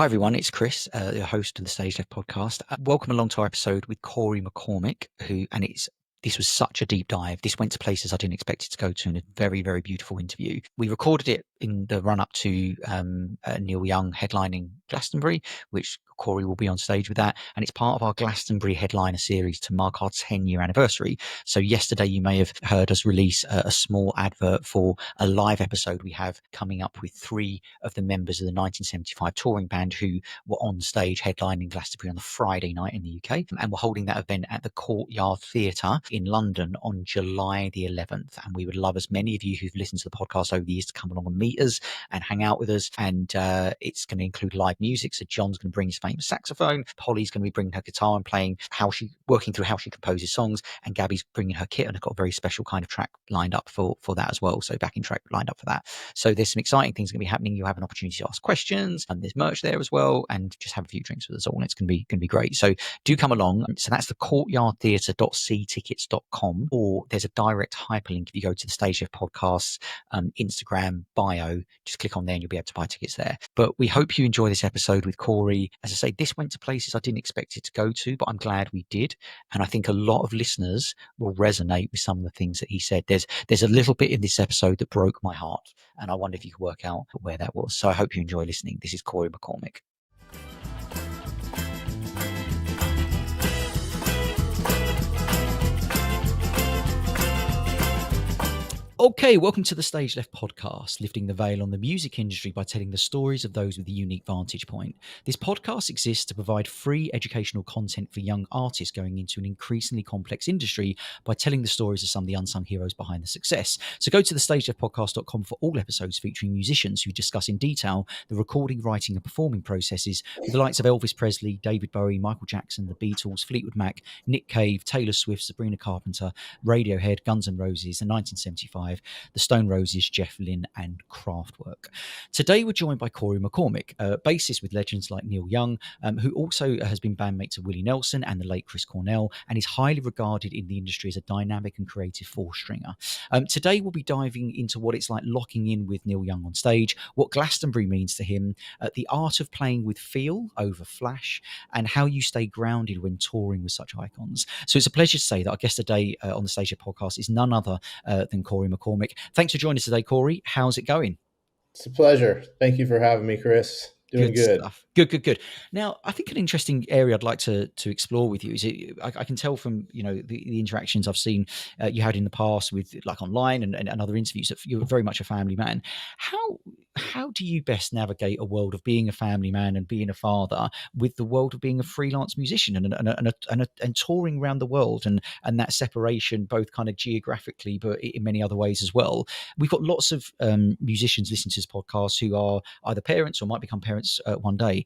Hi, everyone. It's Chris, the host of the StageLeft podcast. Welcome along to our episode with Corey McCormick, this was such a deep dive. This went to places I didn't expect it to go to in a very, very beautiful interview. We recorded it in the run up to Neil Young headlining Glastonbury, which Corey will be on stage with that. And it's part of our Glastonbury headliner series to mark our 10-year anniversary. So yesterday you may have heard us release a small advert for a live episode we have coming up with 3 of the members of the 1975 touring band who were on stage headlining Glastonbury on the Friday night in the UK. And we're holding that event at the Courtyard Theatre in London on July the 11th. And we would love as many of you who've listened to the podcast over the years to come along and meet us and hang out with us. And it's going to include live music. So John's going to bring his famous saxophone. Holly's going to be bringing her guitar and working through how she composes songs. And Gabby's bringing her kit and have got a very special kind of track lined up for that as well. So backing track lined up for that. So there's some exciting things going to be happening. You have an opportunity to ask questions and there's merch there as well. And just have a few drinks with us all. And it's going to be great. So do come along. So that's the courtyardtheatre.ctickets.com, or there's a direct hyperlink if you go to the StageLeft Podcasts Instagram bio. Just click on there and you'll be able to buy tickets there. But we hope you enjoy this episode with Corey. As I say, this went to places I didn't expect it to go to, but I'm glad we did. And I think a lot of listeners will resonate with some of the things that he said. There's a little bit in this episode that broke my heart, and I wonder if you could work out where that was. So I hope you enjoy listening. This is Corey McCormick. Okay, welcome to the StageLeft podcast, lifting the veil on the music industry by telling the stories of those with a unique vantage point. This podcast exists to provide free educational content for young artists going into an increasingly complex industry by telling the stories of some of the unsung heroes behind the success. So go to the StageLeftPodcast.com for all episodes featuring musicians who discuss in detail the recording, writing and performing processes with the likes of Elvis Presley, David Bowie, Michael Jackson, the Beatles, Fleetwood Mac, Nick Cave, Taylor Swift, Sabrina Carpenter, Radiohead, Guns N' Roses, and 1975, the Stone Roses, Jeff Lynne, and Kraftwerk. Today we're joined by Corey McCormick, a bassist with legends like Neil Young, who also has been bandmates of Willie Nelson and the late Chris Cornell, and is highly regarded in the industry as a dynamic and creative four-stringer. Today we'll be diving into what it's like locking in with Neil Young on stage, what Glastonbury means to him, the art of playing with feel over flash, and how you stay grounded when touring with such icons. So it's a pleasure to say that our guest today on the StageLeft podcast is none other than Corey McCormick. Thanks for joining us today, Corey. How's it going? It's a pleasure. Thank you for having me, Chris. Doing good. Stuff. Good. Now, I think an interesting area I'd like to explore with you is I can tell from the interactions I've seen you had in the past with like online and other interviews that you're very much a family man. How do you best navigate a world of being a family man and being a father with the world of being a freelance musician and touring around the world and that separation, both kind of geographically but in many other ways as well? We've got lots of musicians listening to this podcast who are either parents or might become parents one day.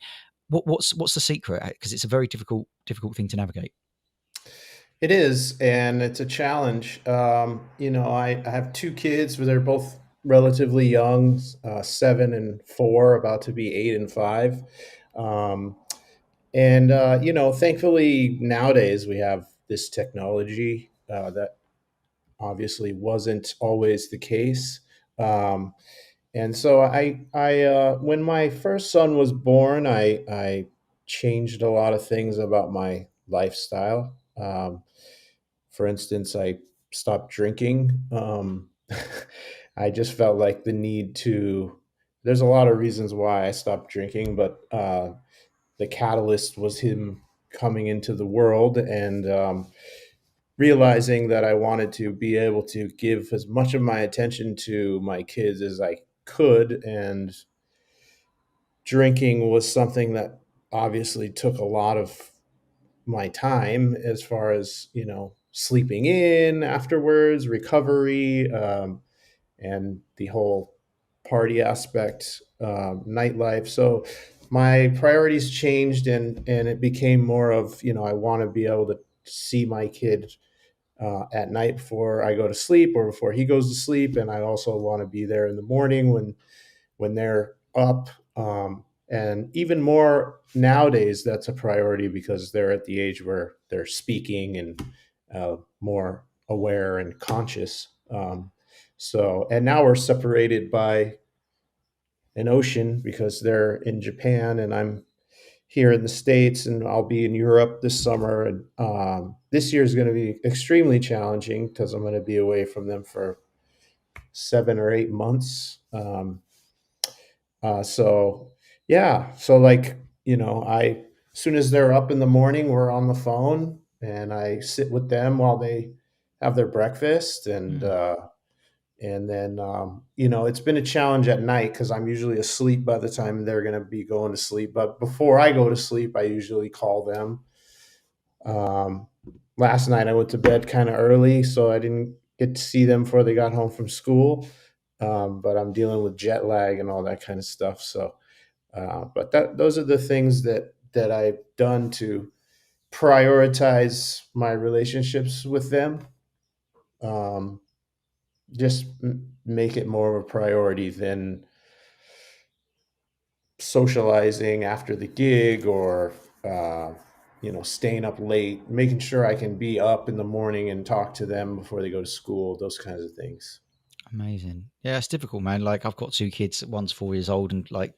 What's the secret? Because it's a very difficult thing to navigate. It is, and it's a challenge. I have 2 kids, but they're both relatively young, 7 and 4, about to be 8 and 5. Thankfully nowadays we have this technology that obviously wasn't always the case. And so when my first son was born, I changed a lot of things about my lifestyle. For instance, I stopped drinking. I just felt like the need to. There's a lot of reasons why I stopped drinking, but the catalyst was him coming into the world and realizing that I wanted to be able to give as much of my attention to my kids as I could, and drinking was something that obviously took a lot of my time as far as sleeping in afterwards, recovery, and the whole party aspect, nightlife. So my priorities changed, and it became more of I want to be able to see my kid at night before I go to sleep or before he goes to sleep, and I also want to be there in the morning when they're up. And even more nowadays, that's a priority because they're at the age where they're speaking and more aware and conscious. And now we're separated by an ocean because they're in Japan and I'm here in the States, and I'll be in Europe this summer. And this year is going to be extremely challenging because I'm going to be away from them for 7 or 8 months. So yeah, so like, as soon as they're up in the morning, we're on the phone, and I sit with them while they have their breakfast, Mm, and then it's been a challenge at night because I'm usually asleep by the time they're going to be going to sleep. But before I go to sleep, I usually call them. Um, Last night I went to bed kind of early, so I didn't get to see them before they got home from school. But I'm dealing with jet lag and all that kind of stuff. So, but those are the things that I've done to prioritize my relationships with them. Um, just make it more of a priority than socializing after the gig, or uh, staying up late, making sure I can be up in the morning and talk to them before they go to school, those kinds of things. amazing. Yeah, it's difficult, man. Like I've got two kids. One's 4 years old, and like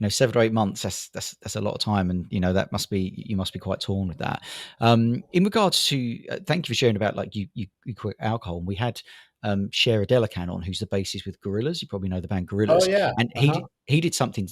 7 or 8 months. That's a lot of time, and that must be you must be quite torn with that. In regards to, thank you for sharing about like you quit alcohol. And we had Cher Delacan on, who's the bassist with Gorillaz. You probably know the band Oh Gorillaz, yeah. and Uh-huh. he did something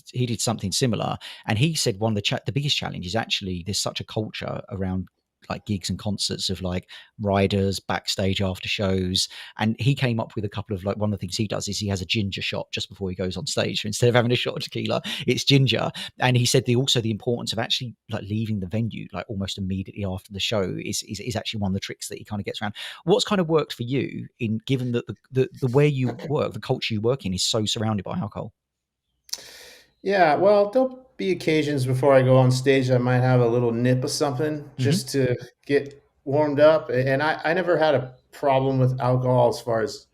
similar. And he said one of the biggest challenge is actually there's such a culture around like gigs and concerts of like riders backstage after shows. And he came up with a couple of like, one of the things he does is he has a ginger shot just before he goes on stage. So instead of having a shot of tequila, it's ginger. And he said the importance of actually like leaving the venue like almost immediately after the show is actually one of the tricks that he kind of gets around. What's kind of worked for you in given that the where you work, the culture you work in is so surrounded by alcohol? Yeah, well, there'll be occasions before I go on stage I might have a little nip of something Hmm. just to get warmed up. And I never had a problem with alcohol as far as,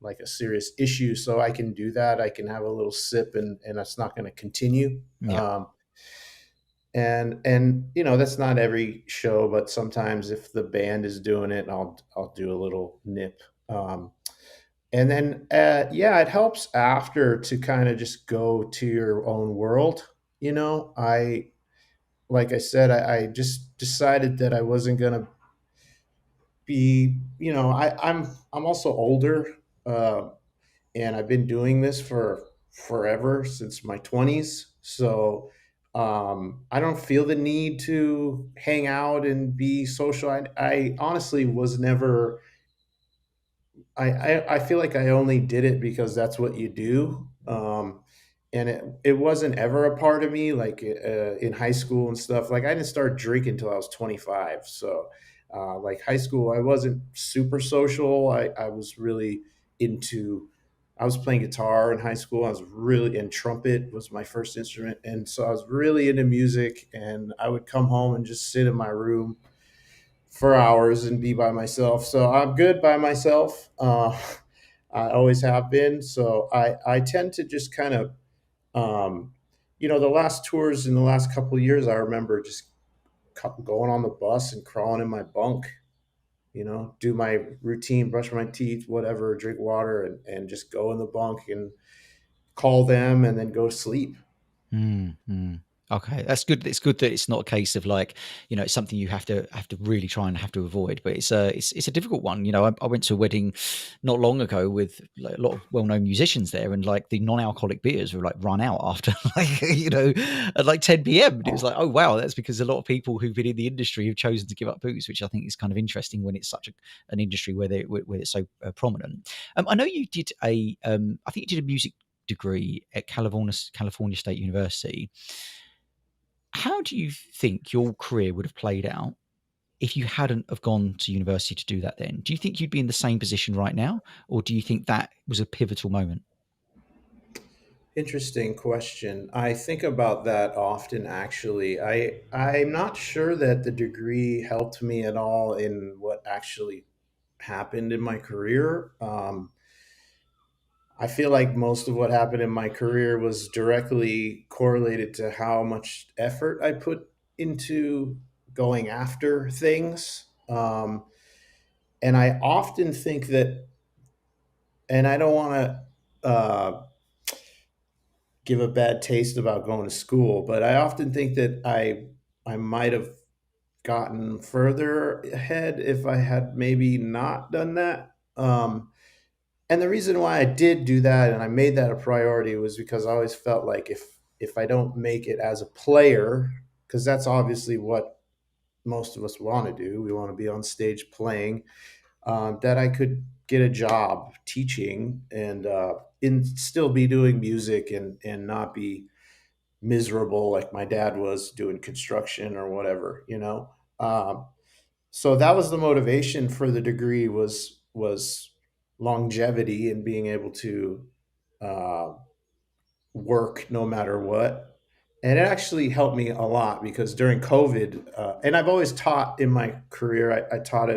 like a serious issue. So I can do that. I can have a little sip, and that's not going to continue. Yeah. And that's not every show, but sometimes if the band is doing it, I'll do a little nip. And then yeah, it helps after to kind of just go to your own world. I Like I said, I just decided that I wasn't gonna be. I'm also older, uh, and I've been doing this for forever, since my 20s. So I don't feel the need to hang out and be social. I honestly was never. I feel like I only did it because that's what you do. And it wasn't ever a part of me, like in high school and stuff. Like I didn't start drinking until I was 25. So like high school, I wasn't super social. I was really into, I was playing guitar in high school. I was really, and trumpet was my first instrument. And so I was really into music, and I would come home and just sit in my room for hours and be by myself. So I'm good by myself. I always have been. So I tend to just kind of, um, the last tours in the last couple of years, I remember just going on the bus and crawling in my bunk, do my routine, brush my teeth, whatever, drink water, and just go in the bunk and call them and then go to sleep. Mm, mm. Okay, that's good. It's good that it's not a case of like, it's something you have to really try and have to avoid. But it's a difficult one. I went to a wedding not long ago with like, a lot of well-known musicians there, and like the non-alcoholic beers were like run out after like at like 10 p.m. And it was like, oh wow, that's because a lot of people who've been in the industry have chosen to give up booze, which I think is kind of interesting when it's such an industry where it's so prominent. I know you did I think you did a music degree at California State University. How do you think your career would have played out if you hadn't have gone to university to do that then? Do you think you'd be in the same position right now, or do you think that was a pivotal moment? Interesting question. I think about that often, actually. I'm not sure that the degree helped me at all in what actually happened in my career. I feel like most of what happened in my career was directly correlated to how much effort I put into going after things. And I often think that, and I don't want to give a bad taste about going to school, but I often think that I might have gotten further ahead if I had maybe not done that. And the reason why I did do that and I made that a priority was because I always felt like if I don't make it as a player, because that's obviously what most of us want to do, we want to be on stage playing, that I could get a job teaching and still be doing music and not be miserable like my dad was doing construction or whatever, you know. Um, so that was the motivation for the degree was longevity and being able to uh, work no matter what. And it actually helped me a lot because during COVID, and I've always taught in my career. I taught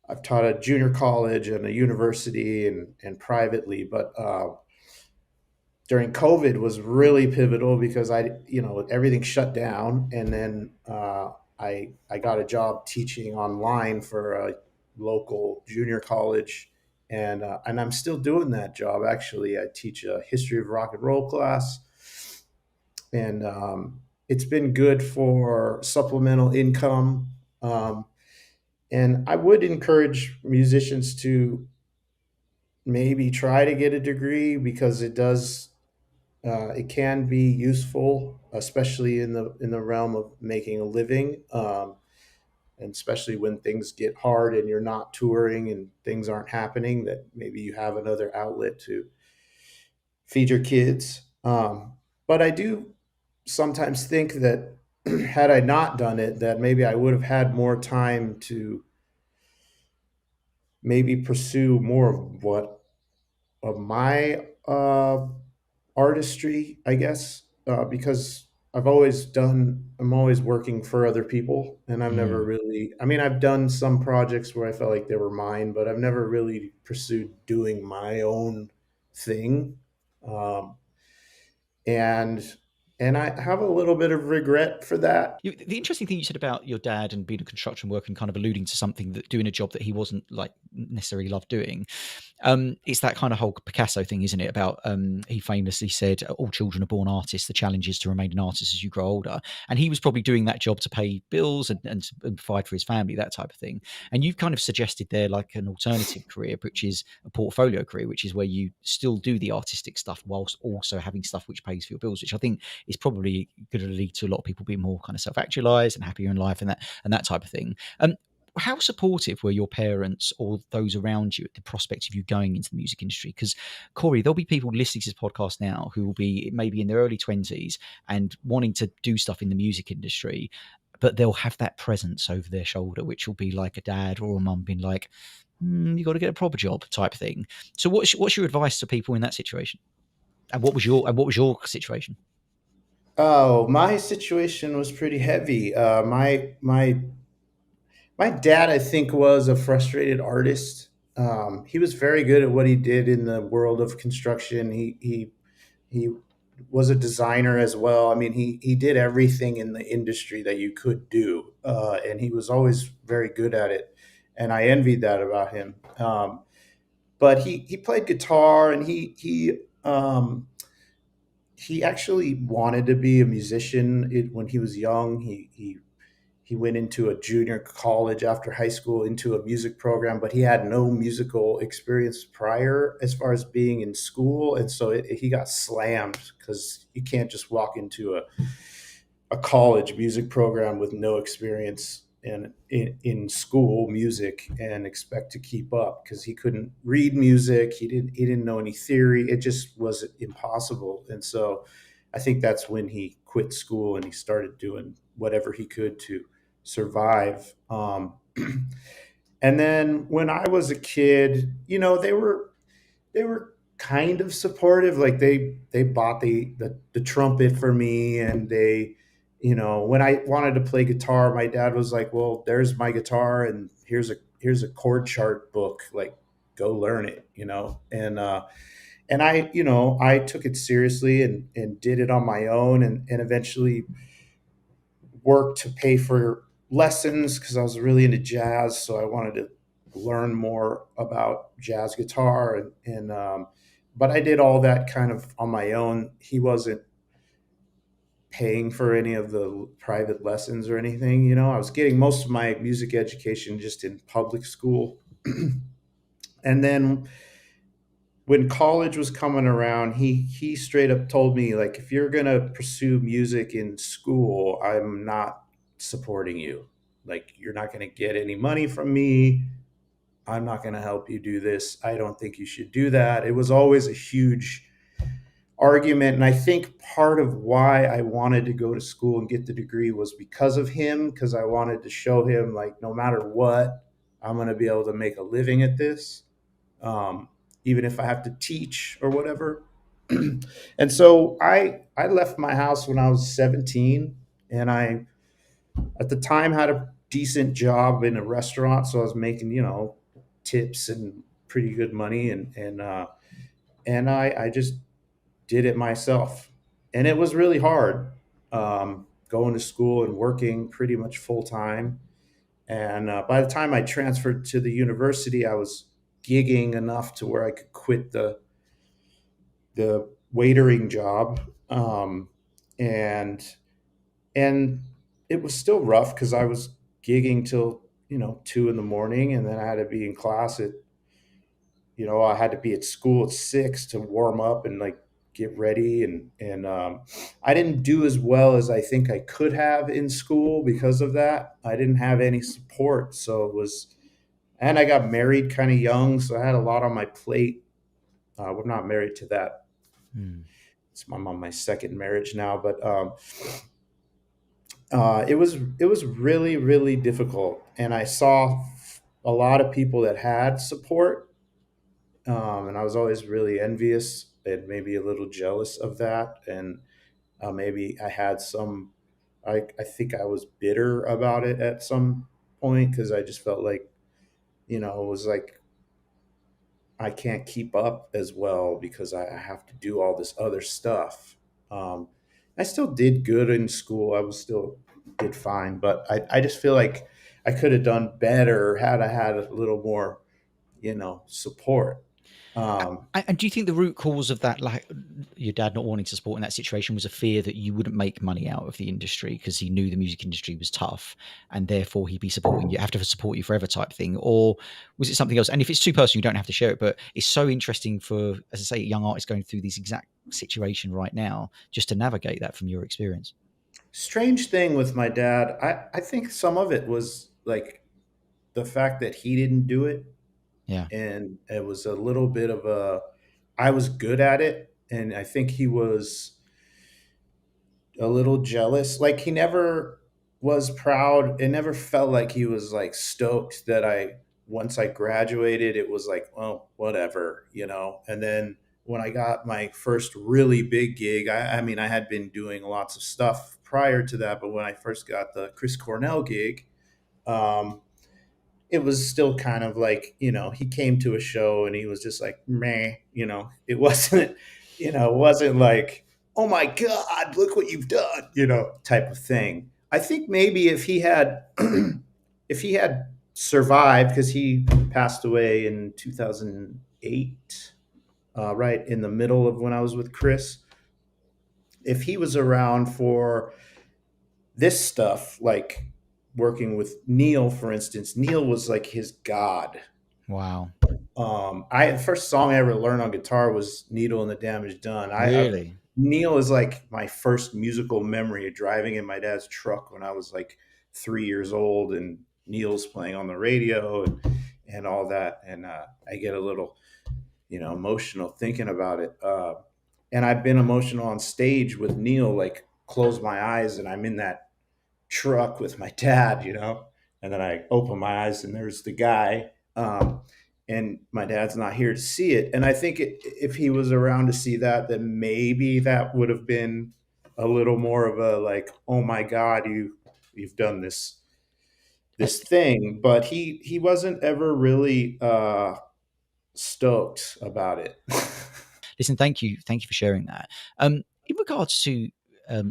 I've taught at junior college and a university and privately, but during COVID was really pivotal because everything shut down, and then I got a job teaching online for a local junior college, and I'm still doing that job. Actually, I teach a history of rock and roll class, and it's been good for supplemental income. Um, and I would encourage musicians to maybe try to get a degree because it can be useful, especially in the realm of making a living, and especially when things get hard and you're not touring and things aren't happening. That maybe you have another outlet to feed your kids. But I do sometimes think that had I not done it, that maybe I would have had more time to maybe pursue more of my artistry, I guess, because I'm always working for other people, and I've never Mm. really, I mean, I've done some projects where I felt like they were mine, but I've never really pursued doing my own thing. Um, and, and I have a little bit of regret for that. The interesting thing you said about your dad and being a construction worker and kind of alluding to something that doing a job that he wasn't like necessarily loved doing. It's that kind of whole Picasso thing, isn't it? About he famously said, "All children are born artists. The challenge is to remain an artist as you grow older." And he was probably doing that job to pay bills and provide for his family, that type of thing. And you've kind of suggested there like an alternative career, which is a portfolio career, which is where you still do the artistic stuff whilst also having stuff which pays for your bills, which I think is probably going to lead to a lot of people being more kind of self-actualized and happier in life and that type of thing. How supportive were your parents or those around you at the prospect of you going into the music industry? Because Corey, there'll be people listening to this podcast now who will be maybe in their early 20s and wanting to do stuff in the music industry, but they'll have that presence over their shoulder, which will be like a dad or a mum being like, you got to get a proper job type thing. So what's your advice to people in that situation? And what was your situation? Oh, my situation was pretty heavy. My dad, I think, was a frustrated artist. He was very good at what he did in the world of construction. He was a designer as well. I mean, he did everything in the industry that you could do, and he was always very good at it. And I envied that about him. But he played guitar, and he actually wanted to be a musician when he was young. He went into a junior college after high school into a music program, but he had no musical experience prior as far as being in school. And so he got slammed because you can't just walk into a college music program with no experience in school music and expect to keep up because he couldn't read music. He didn't know any theory. It just was impossible. And so I think that's when he quit school and he started doing whatever he could to survive. And then when I was a kid, they were kind of supportive. Like they bought the trumpet for me, and when I wanted to play guitar, my dad was like, "Well, there's my guitar, and here's a chord chart book. Like, go learn it." And I took it seriously and did it on my own, and eventually worked to pay for lessons because I was really into jazz. So I wanted to learn more about jazz guitar, and but I did all that kind of on my own. He wasn't paying for any of the private lessons or anything. You know, I was getting most of my music education just in public school. And then when college was coming around, he straight up told me, like, if you're gonna pursue music in school, I'm not supporting you. Like, you're not gonna get any money from me. I'm not gonna help you do this. I don't think you should do that. It was always a huge argument, and I think part of why I wanted to go to school and get the degree was because of him, because I wanted to show him, like, no matter what, I'm gonna be able to make a living at this, um, even if I have to teach or whatever. And so I left my house when I was 17, and I at the time had a decent job in a restaurant, so I was making, you know, tips and pretty good money, and I just did it myself, and it was really hard, going to school and working pretty much full time. And by the time I transferred to the university, I was gigging enough to where I could quit the waitering job, and and it was still rough because I was gigging till, you know, 2 in the morning, and then I had to be in class at, you know, I had to be at school at 6 to warm up and like get ready, and I didn't do as well as I think I could have in school because of that. I didn't have any support, so it was, and I got married kind of young, so I had a lot on my plate. We're not married to that. Mm. It's my second marriage now, but it was really really difficult, and I saw a lot of people that had support, and I was always really envious and maybe a little jealous of that, and maybe I had some. I think I was bitter about it at some point because I just felt like, you know, it was like I can't keep up as well because I have to do all this other stuff. Um, I still did good in school. I was still did fine, but I just feel like I could have done better had I had a little more, you know, support. Um, And do you think the root cause of that, like your dad not wanting to support in that situation, was a fear that you wouldn't make money out of the industry because he knew the music industry was tough, and therefore he'd be supporting you, have to support you forever type thing, or was it something else? And if it's too personal, you don't have to share it. But it's so interesting for, as I say, young artists going through this exact situation right now, just to navigate that from your experience. Strange thing with my dad, I think some of it was like the fact that he didn't do it, Yeah. and it was a little bit of a, I was good at it, and I think he was a little jealous. Like, he never was proud. It never felt like he was like stoked that I, once I graduated, it was like, oh, whatever, you know. And then when I got my first really big gig, I mean, I had been doing lots of stuff prior to that, but when I first got the Chris Cornell gig, um, it was still kind of like, you know, he came to a show and he was just like, meh, you know, it wasn't, you know, it wasn't like, oh my God, look what you've done, you know, type of thing. I think maybe if he had, if he had survived, because he passed away in 2008, right in the middle of when I was with Chris, if he was around for this stuff, like working with Neil, for instance, Neil was like his god. Wow. I, the first song I ever learned on guitar was "Needle and the Damage Done." Really? Neil is like my first musical memory of driving in my dad's truck when I was like 3 years old, and Neil's playing on the radio, and all that, and I get a little, you know, emotional thinking about it. And I've been emotional on stage with Neil, like close my eyes and I'm in that truck with my dad, you know, and then I open my eyes and there's the guy, and my dad's not here to see it. And I think if he was around to see that, then maybe that would have been a little more of a like, oh my God, you've done this thing. But he wasn't ever really stoked about it. Listen, thank you for sharing that. In regards to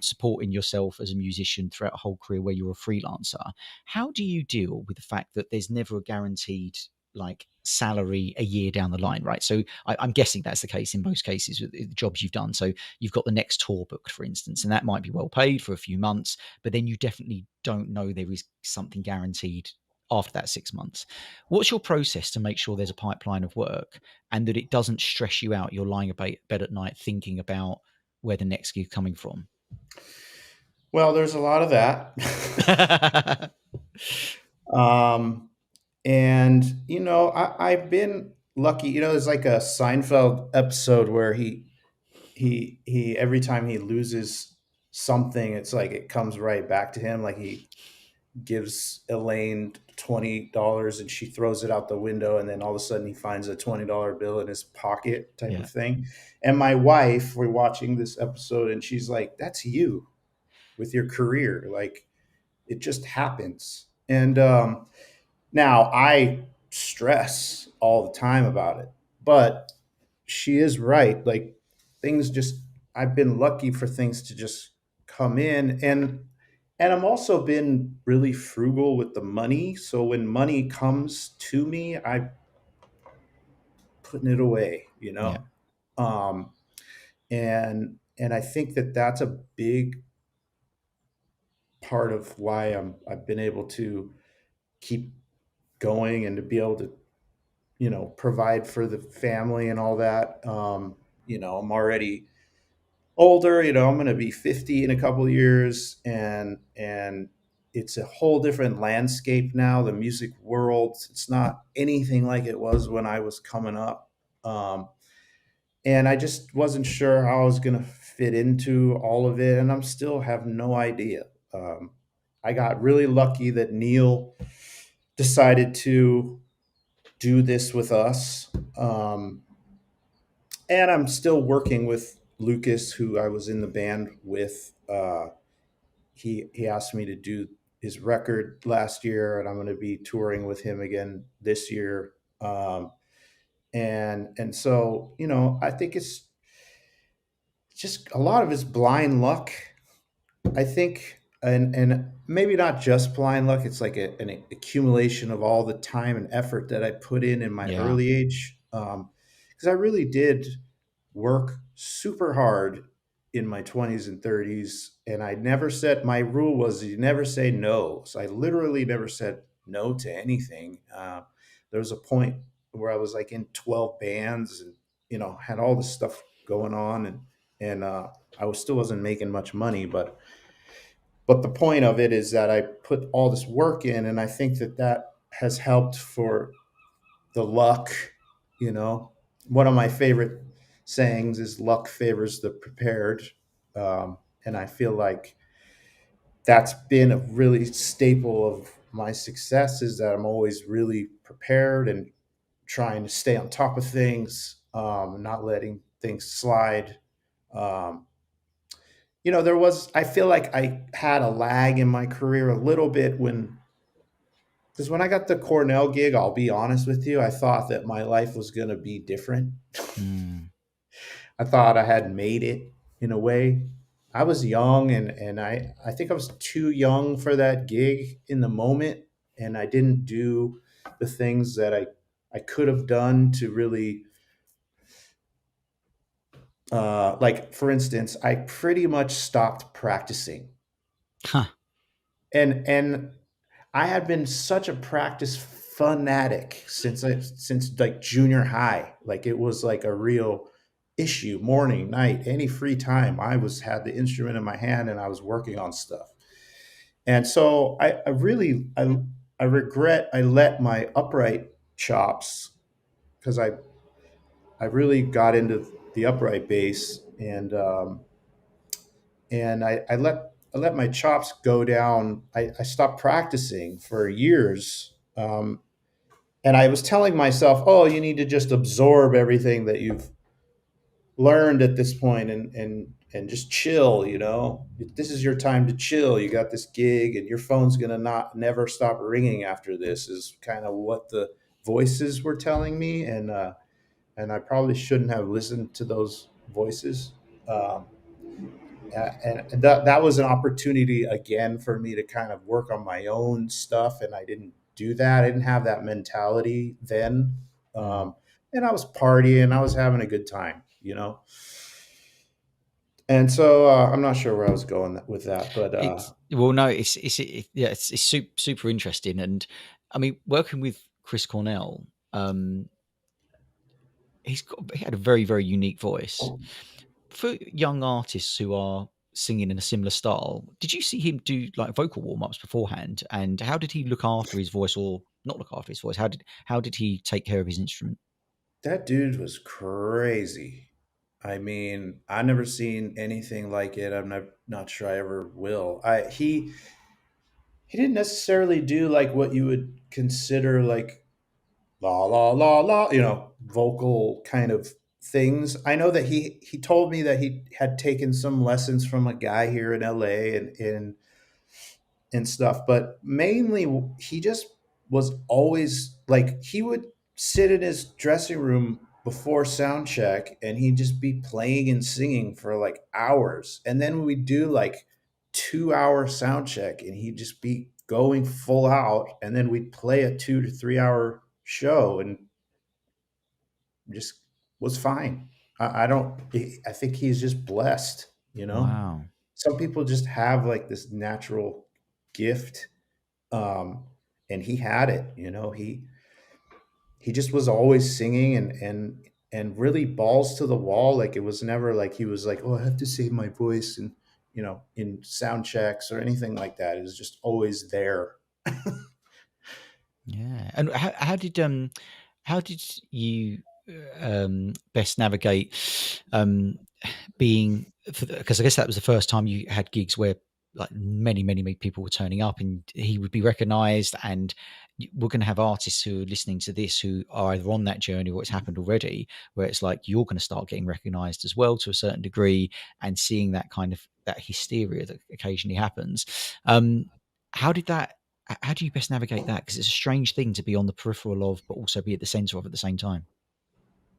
supporting yourself as a musician throughout a whole career where you're a freelancer, how do you deal with the fact that there's never a guaranteed like salary a year down the line, right? So I'm guessing that's the case in most cases with the jobs you've done. So you've got the next tour booked, for instance, and that might be well paid for a few months, but then you definitely don't know there is something guaranteed after that 6 months. What's your process to make sure there's a pipeline of work and that it doesn't stress you out? You're lying about bed at night thinking about where the next gig coming from. Well, there's a lot of that. um, and I've been lucky. There's like a Seinfeld episode where he every time he loses something, it's like it comes right back to him. Like he gives Elaine $20 and she throws it out the window, and then all of a sudden he finds a $20 bill in his pocket, type Yeah, of thing. And my wife, we're watching this episode, and she's like, "That's you with your career. Like it just happens." And now I stress all the time about it, but she is right. Like things just, I've been lucky for things to just come in, and I'm also been really frugal with the money. So when money comes to me, I putting it away, yeah, Um, and I think that that's a big part of why I've been able to keep going and to be able to provide for the family and all that. I'm already older. I'm going to be 50 in a couple of years, and it's a whole different landscape now. The music world, it's not anything like it was when I was coming up. And I just wasn't sure how I was going to fit into all of it, and I'm still have no idea. um, I got really lucky that Neil decided to do this with us. And I'm still working with Lucas, who I was in the band with. He asked me to do his record last year, and I'm going to be touring with him again this year. And so I think it's just a lot of it's blind luck. I think, and maybe not just blind luck. It's like an accumulation of all the time and effort that I put in my yeah. early age. Because I really did work super hard in my 20s and 30s, and I never said, my rule was you never say no. So I literally never said no to anything. There was a point where I was like in 12 bands, and had all this stuff going on, and I was still wasn't making much money, but the point of it is that I put all this work in, and I think that that has helped for the luck. you know One of my favorite sayings is luck favors the prepared. And I feel like that's been a really staple of my success, is that I'm always really prepared and trying to stay on top of things, not letting things slide. um, I feel like I had a lag in my career a little bit, because when I got the Cornell gig, I'll be honest with you, I thought that my life was going to be different. Mm, I thought I had made it in a way. I was young, and I think I was too young for that gig in the moment, and I didn't do the things that I could have done to really, like, for instance, I pretty much stopped practicing. huh, And I had been such a practice fanatic since like junior high. Like it was like a real issue, morning, night, any free time. I was had the instrument in my hand and I was working on stuff. And so I regret I let my upright chops, because I really got into the upright bass, and I let my chops go down. I stopped practicing for years, and I was telling myself, "Oh, you need to just absorb everything that you've learned at this point, and just chill. This is your time to chill. You got this gig, and your phone's gonna not never stop ringing after this." Is kind of what the voices were telling me, and I probably shouldn't have listened to those voices. Um, and that was an opportunity again for me to kind of work on my own stuff, and I didn't do that. I didn't have that mentality then. Mm. Um, and I was partying, I was having a good time, you know? And so I'm not sure where I was going with that, but It's well, no, yeah, it's super interesting, and I mean, working with Chris Cornell, he had a very unique voice for young artists who are singing in a similar style. Did you see him do like vocal warm ups beforehand, and how did he look after his voice, or not look after his voice? How did he take care of his instrument? that dude was crazy. I mean, I never seen anything like it. I'm not sure I ever will. He didn't necessarily do like what you would consider like la la la la, vocal kind of things. I know that he told me that he had taken some lessons from a guy here in LA and stuff, but mainly he just was always like he would sit in his dressing room before sound check and he'd just be playing and singing for like hours. And then we'd do like 2 hour sound check and he'd just be going full out. And then we'd play a 2 to 3 hour show and just was fine. I don't, I think he's just blessed, you know? Wow. Some people just have like this natural gift, um, and he had it. He just was always singing and really balls to the wall. Like it was never like he was like, oh, I have to save my voice and in sound checks or anything like that. It was just always there. Yeah. And how did you best navigate um being, because I guess that was the first time you had gigs where like many people were turning up and he would be recognized, and we're going to have artists who are listening to this who are either on that journey or it's happened already, where it's like you're going to start getting recognized as well to a certain degree, and seeing that kind of that hysteria that occasionally happens. Um how did that how do you best navigate that, because it's a strange thing to be on the peripheral of but also be at the center of at the same time?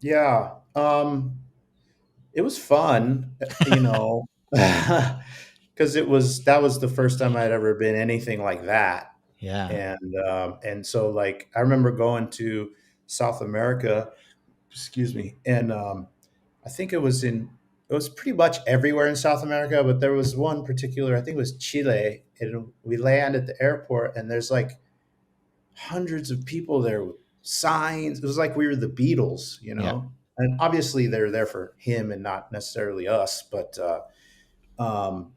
Yeah. It was fun, because that was the first time I'd ever been anything like that. Yeah. And so like I remember going to South America, excuse me, and I think it was pretty much everywhere in South America, but there was one particular, I think it was Chile, and we land at the airport and there's like hundreds of people there with signs. It was like we were the Beatles, Yeah. and obviously they're there for him and not necessarily us, but um,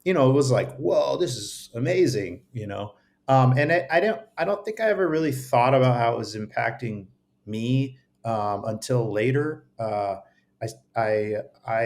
it was like, whoa, this is amazing. And I don't think I ever really thought about how it was impacting me until later. I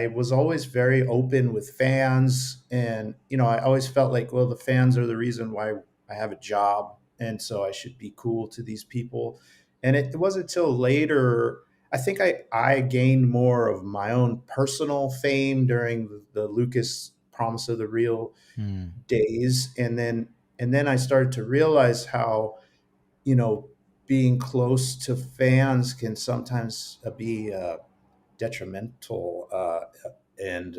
was always very open with fans, and I always felt like, well, the fans are the reason why I have a job, and so I should be cool to these people. And it wasn't until later. I think I gained more of my own personal fame during the Lucas Promise of the Real Hmm. days, and then I started to realize how you know being close to fans can sometimes be detrimental, and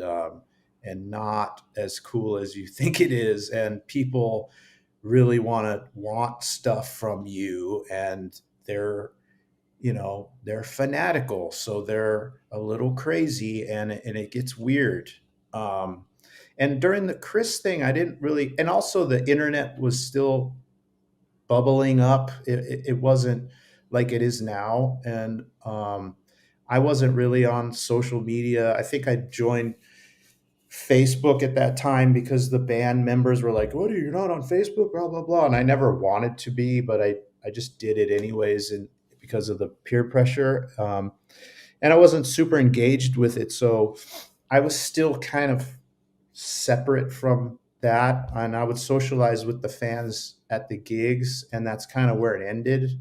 and not as cool as you think it is, and people really want stuff from you, and they're fanatical, so they're a little crazy, and it gets weird. um, and during the Chris thing, I didn't really, and also the internet was still bubbling up. It wasn't like it is now, and I wasn't really on social media. I think I joined Facebook at that time because the band members were like, "What are you not on Facebook?" Blah blah blah, and I never wanted to be, but I just did it anyways, and because of the peer pressure, and I wasn't super engaged with it, so I was still kind of separate from that, and I would socialize with the fans at the gigs, and that's kind of where it ended.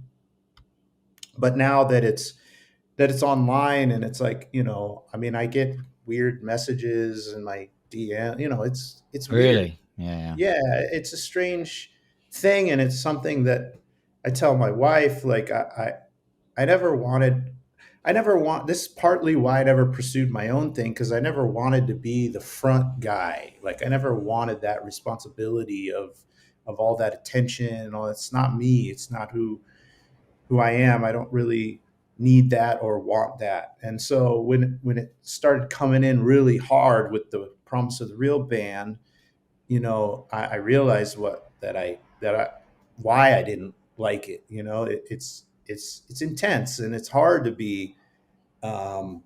But now that it's online, and it's like, I mean, I get weird messages in my DM. It's weird. Really? Yeah. Yeah, it's a strange thing, and it's something that I tell my wife. Like I never wanted. I never want this is partly why I never pursued my own thing, because I never wanted to be the front guy. Like I never wanted that responsibility of all that attention and all. It's not me. It's not who I am. I don't really need that or want that. And so when it started coming in really hard with the Promise of the Real band, I realized what that I why I didn't like it. It's intense and it's hard to be um,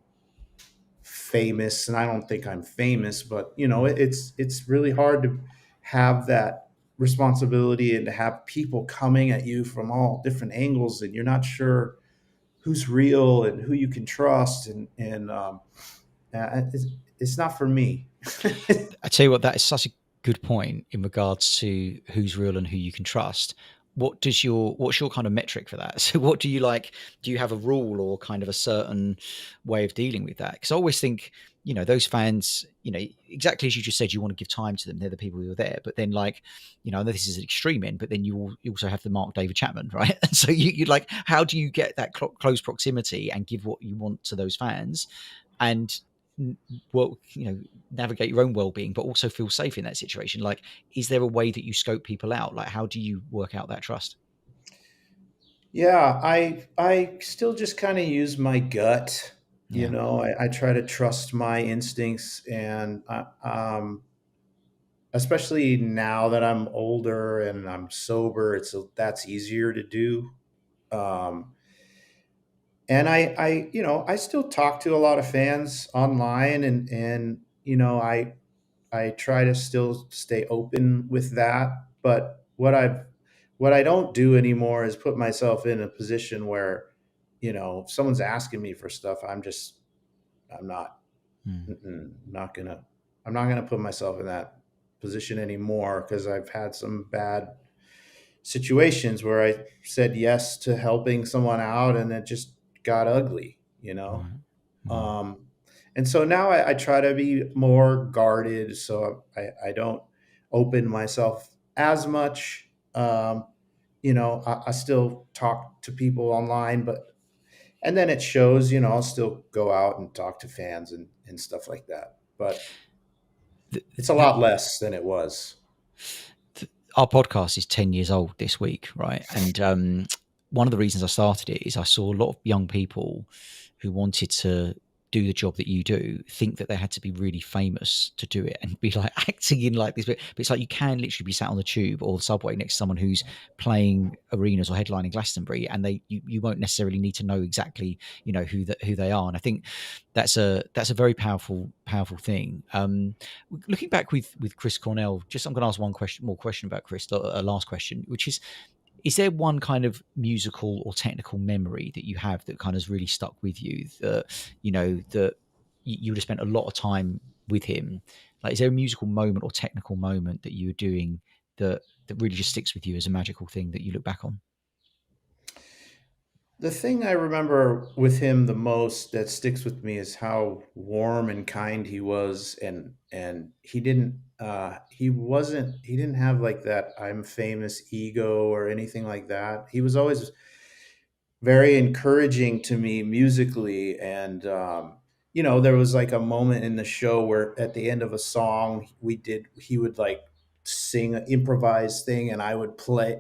famous, and I don't think I'm famous, but it's really hard to have that responsibility and to have people coming at you from all different angles, and you're not sure who's real and who you can trust, and it's not for me. I tell you what, that is such a good point in regards to who's real and who you can trust. What's your kind of metric for that? So what do you like? Do you have a rule or kind of a certain way of dealing with that? Because I always think, those fans, exactly as you just said, you want to give time to them. They're the people who are there. But then like, I know this is an extreme end, but then you also have the Mark David Chapman, right? And so you like, how do you get that close proximity and give what you want to those fans? And well, navigate your own well-being, but also feel safe in that situation. Like, is there a way that you scope people out? Like, how do you work out that trust? Yeah, I still just kind of use my gut. Yeah. I try to trust my instincts, and especially now that I'm older and I'm sober, that's easier to do. Um, and I still talk to a lot of fans online, and I try to still stay open with that. But what I don't do anymore is put myself in a position where, if someone's asking me for stuff, I'm not, Mm. mm-mm, I'm not gonna put myself in that position anymore, because I've had some bad situations where I said yes to helping someone out and it just got ugly, you know? Right. Right. Um, and so now I try to be more guarded, so I don't open myself as much. I still talk to people online, and then it shows, I'll still go out and talk to fans and stuff like that. But The, it's a the, lot less than it was. our podcast is 10 years old this week, right? And one of the reasons I started it is I saw a lot of young people who wanted to do the job that you do think that they had to be really famous to do it and be like acting in like this. But it's like you can literally be sat on the tube or the subway next to someone who's playing arenas or headlining Glastonbury, and you won't necessarily need to know exactly who they are. And I think that's a very powerful thing. Looking back with Chris Cornell, just I'm going to ask one more question about Chris, a last question, which is there one kind of musical or technical memory that you have that kind of has really stuck with you that that you would have spent a lot of time with him? Like, is there a musical moment or technical moment that you were doing that really just sticks with you as a magical thing that you look back on? The thing I remember with him the most that sticks with me is how warm and kind he was, and he didn't have like that I'm famous ego or anything like that. He was always very encouraging to me musically, and there was like a moment in the show where at the end of a song he would like sing an improvised thing, and I would play.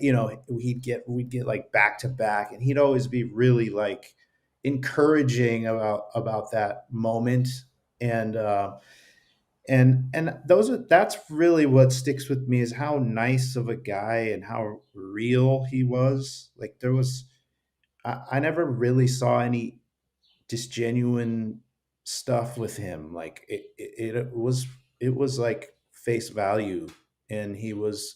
We'd get like back to back, and he'd always be really like encouraging about that moment. And uh and and that's really what sticks with me, is how nice of a guy and how real he was. Like, I never really saw any disgenuine stuff with him. Like, it was like face value, and he was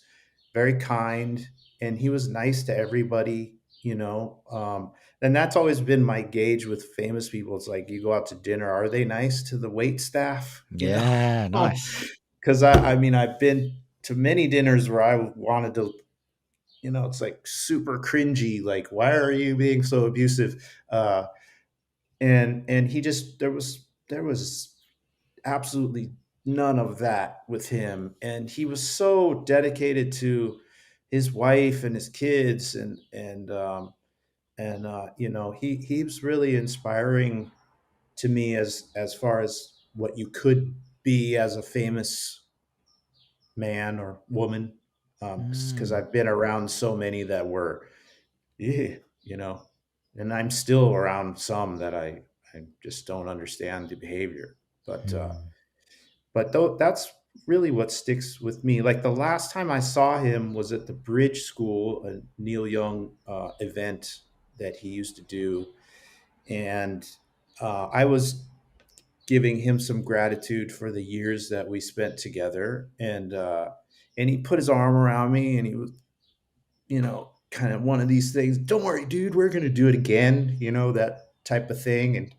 very kind, and he was nice to everybody. And that's always been my gauge with famous people. It's like, you go out to dinner, are they nice to the wait staff? Yeah, nice. Because I mean, I've been to many dinners where I wanted to, it's like super cringy. Like, why are you being so abusive? And he just there was absolutely none of that with him, and he was so dedicated to his wife and his kids, and he was really inspiring to me as far as what you could be as a famous man or woman. because Mm, I've been around so many that were, yeah, you know, and I'm still around some that I just don't understand the behavior. But mm, that's really what sticks with me. Like the last time I saw him was at the Bridge School, a Neil Young event that he used to do, and I was giving him some gratitude for the years that we spent together, and he put his arm around me, and he was, kind of one of these things. Don't worry, dude, we're gonna do it again. That type of thing,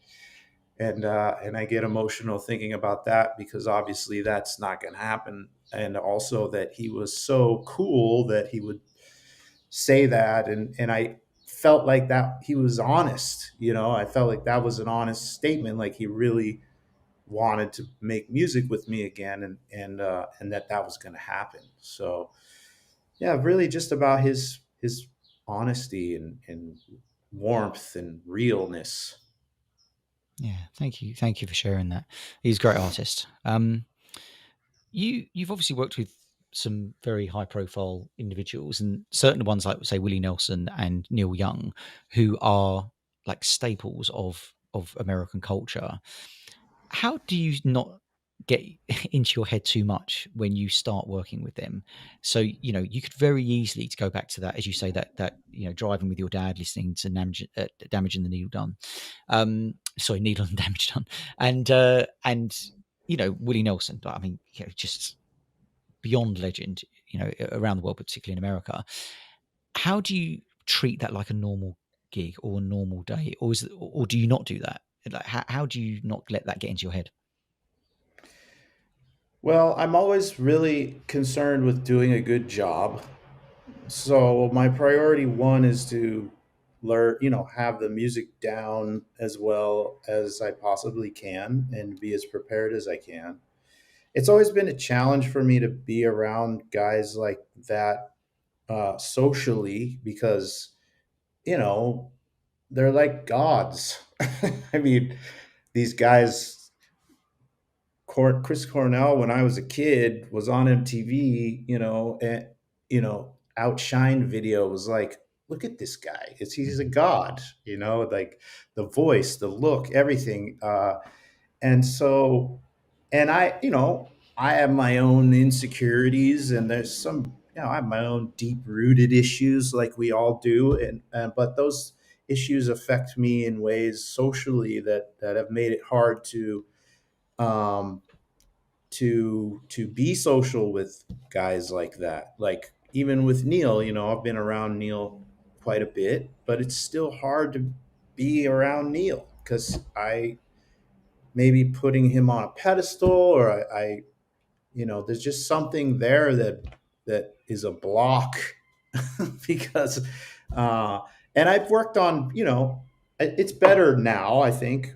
and I get emotional thinking about that because obviously that's not going to happen. And also that he was so cool that he would say that, and I felt like that he was honest. I felt like that was an honest statement. Like he really wanted to make music with me again, and that was going to happen. So yeah, really just about his honesty and warmth and realness. yeah, thank you for sharing that. He's a great artist. You've obviously worked with some very high profile individuals, and certain ones like say Willie Nelson and Neil Young, who are like staples of American culture. How do you not get into your head too much when you start working with them? So you could very easily to go back to that, as you say, that driving with your dad, listening to Damage and the Needle Done, sorry, Needle and Damage Done, and Willie Nelson. I mean, just beyond legend, around the world, but particularly in America. How do you treat that like a normal gig or a normal day, or do you not do that? Like, how do you not let that get into your head? Well, I'm always really concerned with doing a good job. So my priority one is to learn, have the music down as well as I possibly can and be as prepared as I can. It's always been a challenge for me to be around guys like that socially because, you know, they're like gods. I mean, these guys, Chris Cornell, when I was a kid, was on MTV, and Outshine video was like, look at this guy. He's a Mhm. god, like the voice, the look, everything. And so, and I have my own insecurities, and there's some, I have my own deep rooted issues, like we all do, and but those issues affect me in ways socially that have made it hard um, to be social with guys like that. Like even with Neil, I've been around Neil quite a bit, but it's still hard to be around Neil because I maybe putting him on a pedestal, or there's just something there that is a block because uh and I've worked on, it's better now, I think.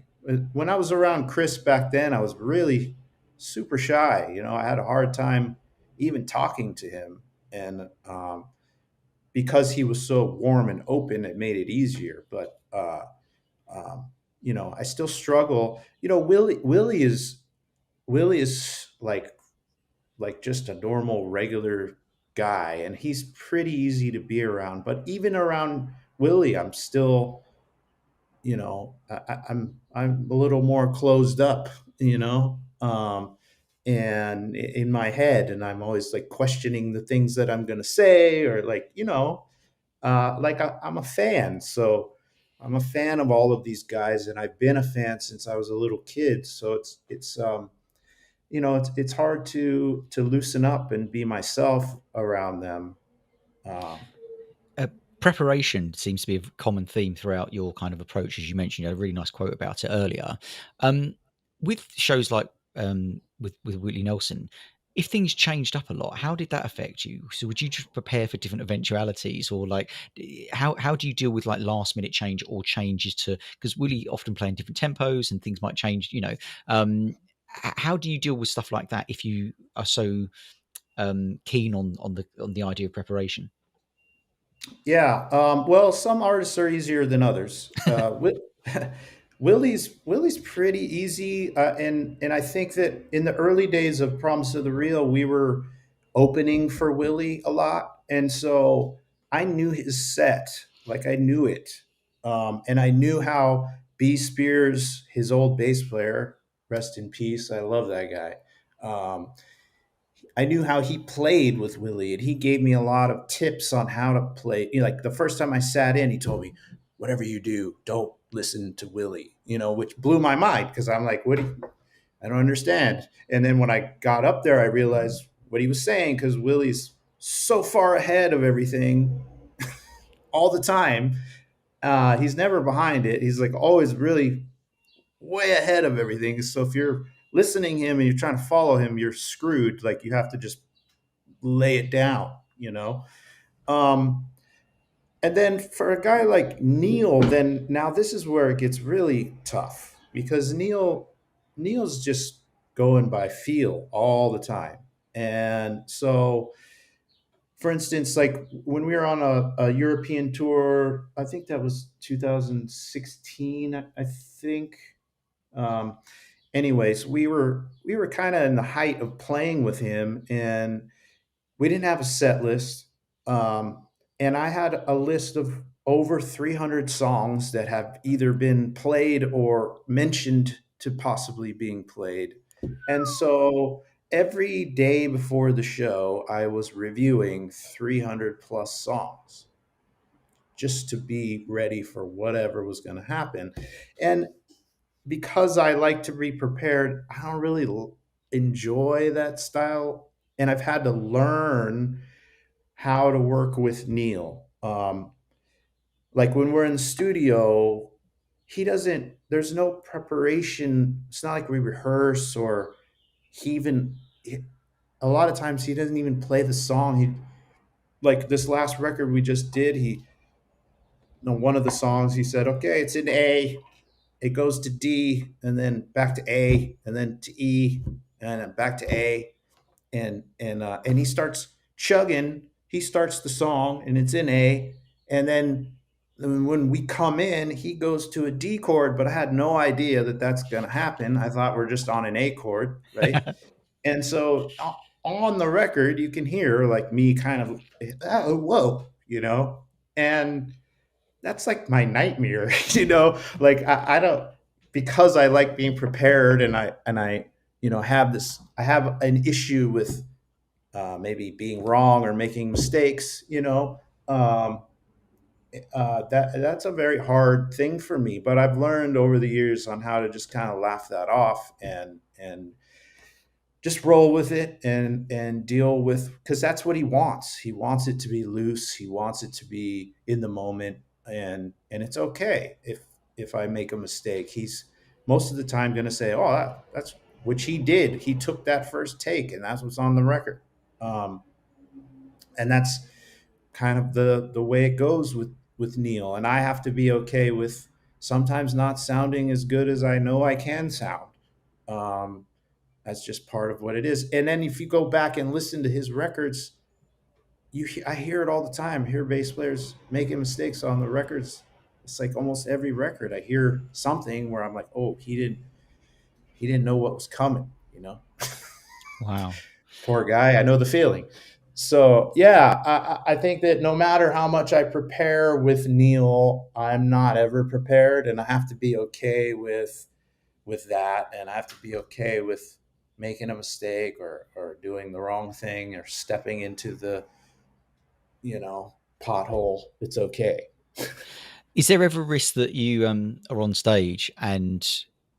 When I was around Chris back then, I was really super shy. I had a hard time even talking to him, and because he was so warm and open, it made it easier. But um, I still struggle. Willie is like just a normal regular guy, and he's pretty easy to be around. But even around Willie, I'm still, I'm a little more closed up, and in my head, and I'm always like questioning the things that I'm gonna say, or like, like I'm a fan. So I'm a fan of all of these guys, and I've been a fan since I was a little kid. So it's hard to loosen up and be myself around them. Um, uh, Preparation seems to be a common theme throughout your kind of approach, as you mentioned. You had a really nice quote about it earlier. Um, with shows like with Willie Nelson, if things changed up a lot, how did that affect you? So would you just prepare for different eventualities, or like how do you deal with like last minute change or changes to, because Willie often play in different tempos and things might change. How do you deal with stuff like that if you are so keen on the idea of preparation? yeah, well, some artists are easier than others. Willie's pretty easy, and I think that in the early days of Promise of the Real, we were opening for Willie a lot, and so I knew his set, like I knew it, and I knew how B Spears, his old bass player, rest in peace. I love that guy. Um, I knew how he played with Willie, and he gave me a lot of tips on how to play. You know, like the first time I sat in, he told me, "Whatever you do, don't listen to Willie." You know, which blew my mind because I'm like, "What? I don't understand." And then when I got up there, I realized what he was saying because Willie's so far ahead of everything all the time. He's never behind it. He's like always really way ahead of everything. So if you're listening to him and you're trying to follow him, you're screwed. Like you have to just lay it down, you know? Um, and then for a guy like Neil, then now this is where it gets really tough because Neil's just going by feel all the time. And so, for instance, like when we were on a European tour, I think that was 2016, I think. Um, anyways, we were kind of in the height of playing with him, and we didn't have a set list. And I had a list of over 300 songs that have either been played or mentioned to possibly being played. And so every day before the show, I was reviewing 300 plus songs just to be ready for whatever was going to happen. And because I like to be prepared, I don't really enjoy that style. And I've had to learn how to work with Neil. Like when we're in the studio, he doesn't, there's no preparation. It's not like we rehearse or he even, a lot of times he doesn't even play the song. Like this last record we just did, one of the songs, he said, okay, it's in A, it goes to D, and then back to A, and then to E, and then back to A, and he starts chugging. He starts the song, and it's in A, and then when we come in, he goes to a D chord, but I had no idea that that's going to happen. I thought we're just on an A chord, right? And so on the record, you can hear like me kind of, oh, whoa, and that's like my nightmare, like I don't, because I like being prepared, and I have this, I have an issue with maybe being wrong or making mistakes, um, that's a very hard thing for me, but I've learned over the years on how to just kind of laugh that off and just roll with it and deal with, because that's what he wants. He wants it to be loose. He wants it to be in the moment, and it's okay if I make a mistake. He's most of the time going to say, "Oh, that's," which he did. He took that first take, and that's what's on the record. Um, and that's kind of the way it goes with Neil. And I have to be okay with sometimes not sounding as good as I know I can sound. Um, that's just part of what it is. And then if you go back and listen to his records, I hear it all the time. I hear bass players making mistakes on the records. It's like almost every record I hear something where I'm like, oh, he didn't know what was coming. Wow. Poor guy. I know the feeling. So yeah, I think that no matter how much I prepare with Neil, I'm not ever prepared, and I have to be okay with that, and I have to be okay with making a mistake or doing the wrong thing or stepping into the pothole. It's okay. Is there ever a risk that you are on stage and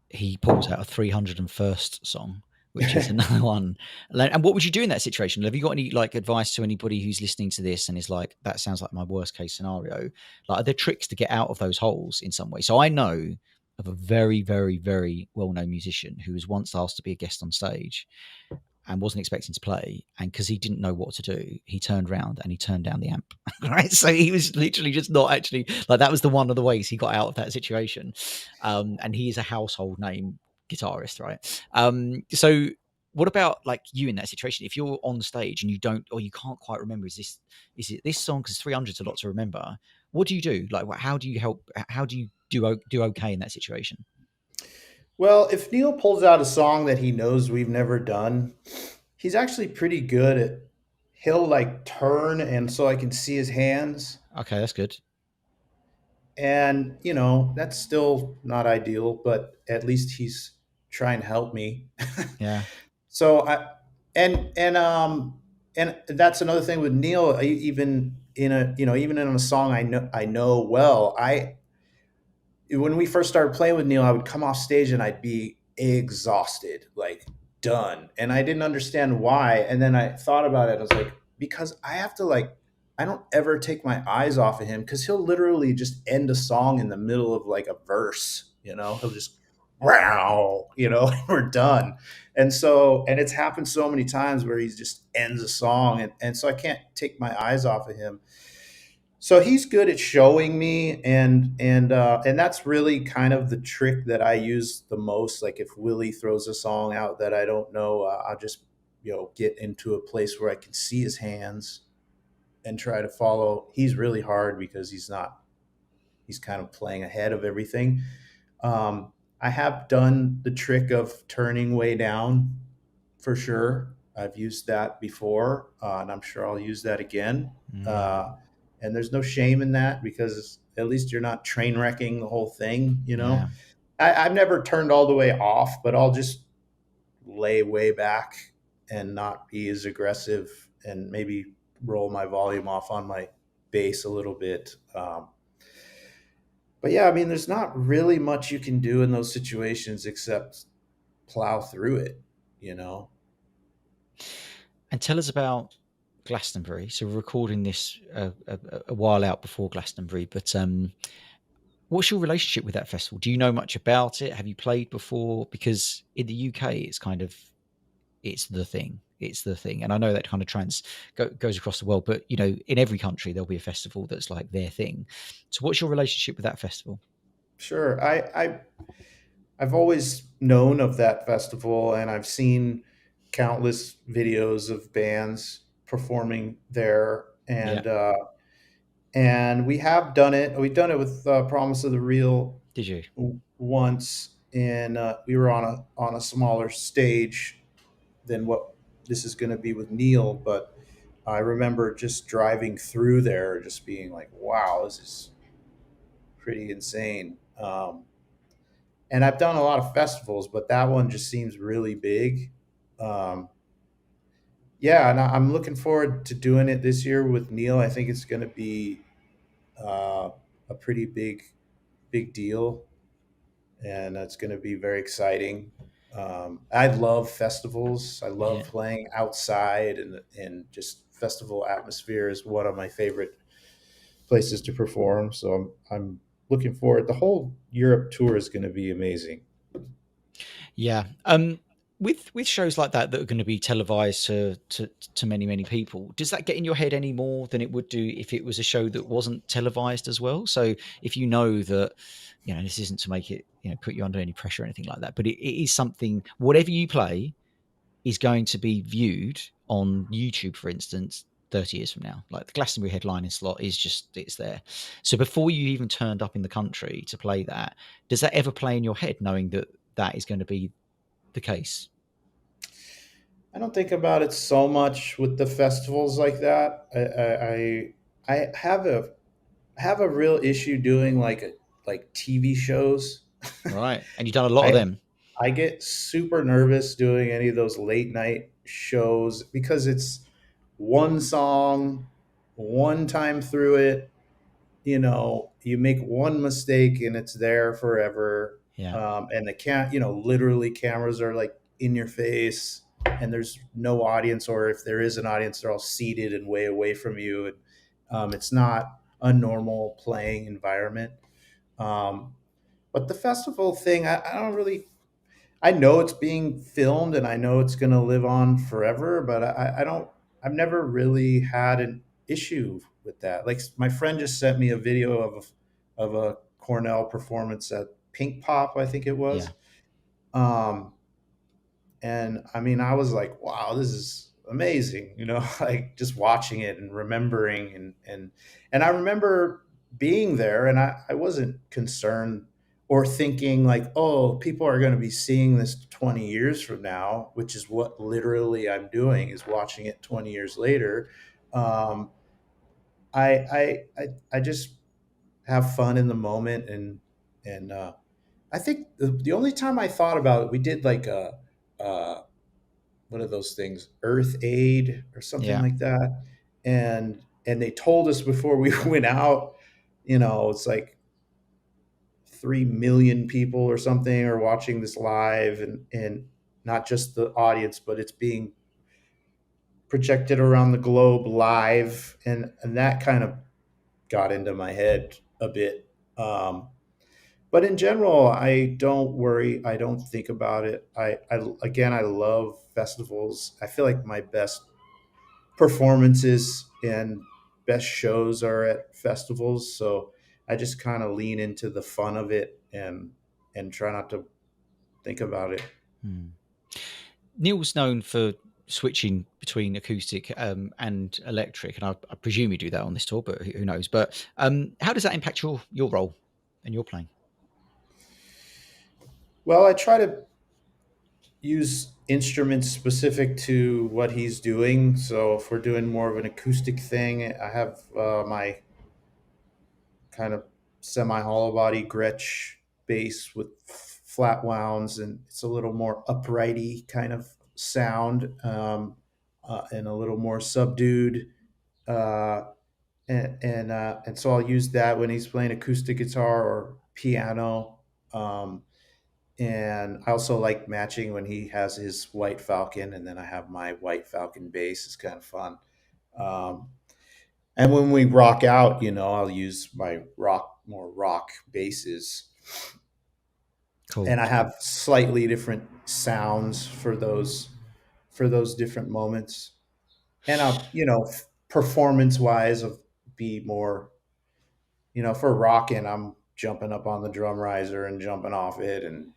he pulls out a 301st song, which is another one? And what would you do in that situation? Have you got any like advice to anybody who's listening to this and is like, that sounds like my worst case scenario? Like, are there tricks to get out of those holes in some way? So I know of a very, very, very well known musician who was once asked to be a guest on stage and wasn't expecting to play. And because he didn't know what to do, he turned around and he turned down the amp. Right. So he was literally just not actually like, that was the one of the ways he got out of that situation. And he is a household name guitarist. Right. So what about like you in that situation? If you're on stage and you don't, or you can't quite remember, is it this song? Because 300 is a lot to remember. What do you do? Like, how do you help? How do you do okay in that situation? Well, if Neil pulls out a song that he knows we've never done, he's actually pretty good at. he'll like turn and so I can see his hands. Okay, that's good. And, that's still not ideal, but at least he's trying to help me. Yeah. So and, and, um, and that's another thing with Neil, even in a song I know well, when we first started playing with Neil, I would come off stage and I'd be exhausted, like done. And I didn't understand why. And then I thought about it. I was like, because I have to I don't ever take my eyes off of him because he'll literally just end a song in the middle of like a verse, he'll just, wow, and we're done. And it's happened so many times where he just ends a song. And so I can't take my eyes off of him. So he's good at showing me, and that's really kind of the trick that I use the most. Like if Willie throws a song out that I don't know, I'll just get into a place where I can see his hands and try to follow. He's really hard because he's kind of playing ahead of everything. I have done the trick of turning way down for sure. I've used that before, and I'm sure I'll use that again. Mm, Uh, and there's no shame in that because at least you're not train wrecking the whole thing. yeah. I've never turned all the way off, but I'll just lay way back and not be as aggressive and maybe roll my volume off on my bass a little bit. But yeah, I mean, there's not really much you can do in those situations except plow through it, you know? And tell us about Glastonbury. So we're recording this a while out before Glastonbury, but what's your relationship with that festival? Do you know much about it? Have you played before? Because in the UK, it's kind of it's the thing. It's the thing, and I know that kind of goes across the world. But in every country there'll be a festival that's like their thing. So, what's your relationship with that festival? Sure. I've always known of that festival, and I've seen countless videos of bands performing there, Yeah, and we have done it. We've done it with Promise of the Real did you? once, and we were on a smaller stage than what this is going to be with Neil. But I remember just driving through there, just being like, "Wow, this is pretty insane." And I've done a lot of festivals, but that one just seems really big. Um, yeah, and I'm looking forward to doing it this year with Neil. I think it's going to be a pretty big deal, and it's going to be very exciting. I love festivals. I love Yeah. playing outside, and just festival atmosphere is one of my favorite places to perform. So I'm looking forward. The whole Europe tour is going to be amazing. Yeah. With shows like that that are going to be televised to many people, does that get in your head any more than it would do if it was a show that wasn't televised as well? So if you know that, this isn't to make it, put you under any pressure or anything like that, but it is something. Whatever you play is going to be viewed on YouTube, for instance. 30 years from now, like the Glastonbury headlining slot is just it's there. So before you even turned up in the country to play that, does that ever play in your head knowing that that is going to be the case? I don't think about it so much with the festivals like that. I have a real issue doing like TV shows. Right. And you've done a lot of I them. I get super nervous doing any of those late night shows because it's one song, one time through it. You make one mistake and it's there forever. Yeah. And literally cameras are like in your face, and there's no audience, or if there is an audience, they're all seated and way away from you. And it's not a normal playing environment. Um, but the festival thing, I don't really. I know it's being filmed and I know it's going to live on forever, but I don't. I've never really had an issue with that. Like my friend just sent me a video of a Cornell performance at Pink Pop, I think it Yeah. was. Um, and I mean, I was like, wow, this is amazing, like just watching it and remembering, and I remember being there, and I wasn't concerned. or thinking like, oh, people are going to be seeing this 20 years from now, which is what literally I'm doing, is watching it 20 years later. um, I just have fun in the moment, and I think the only time I thought about it, we did like a what are those things, Earth Aid or something Yeah. like that, and they told us before we went out, it's like 3 million people or something are watching this live, and not just the audience, but it's being projected around the globe live, and that kind of got into my head a bit. But in general, I don't worry. I don't think about it. Again, I love festivals. I feel like my best performances and best shows are at festivals. So I just kind of lean into the fun of it, and try not to think about it. Hmm. Neil's known for switching between acoustic and electric, and I presume you do that on this tour, but who knows? But how does that impact your role and your playing? Well, I try to use instruments specific to what he's doing. So if we're doing more of an acoustic thing, I have my kind of semi hollow body Gretsch bass with flat wounds, and it's a little more uprighty kind of sound, and a little more subdued. Uh, and so I'll use that when he's playing acoustic guitar or piano. Um, and I also like matching when he has his White Falcon, and then I have my White Falcon bass. It's kind of fun. Um, and when we rock out, I'll use my more rock basses, Cool. and I have slightly different sounds for those different moments. And I'll, performance wise, of be more, for rocking, I'm jumping up on the drum riser and jumping off it, and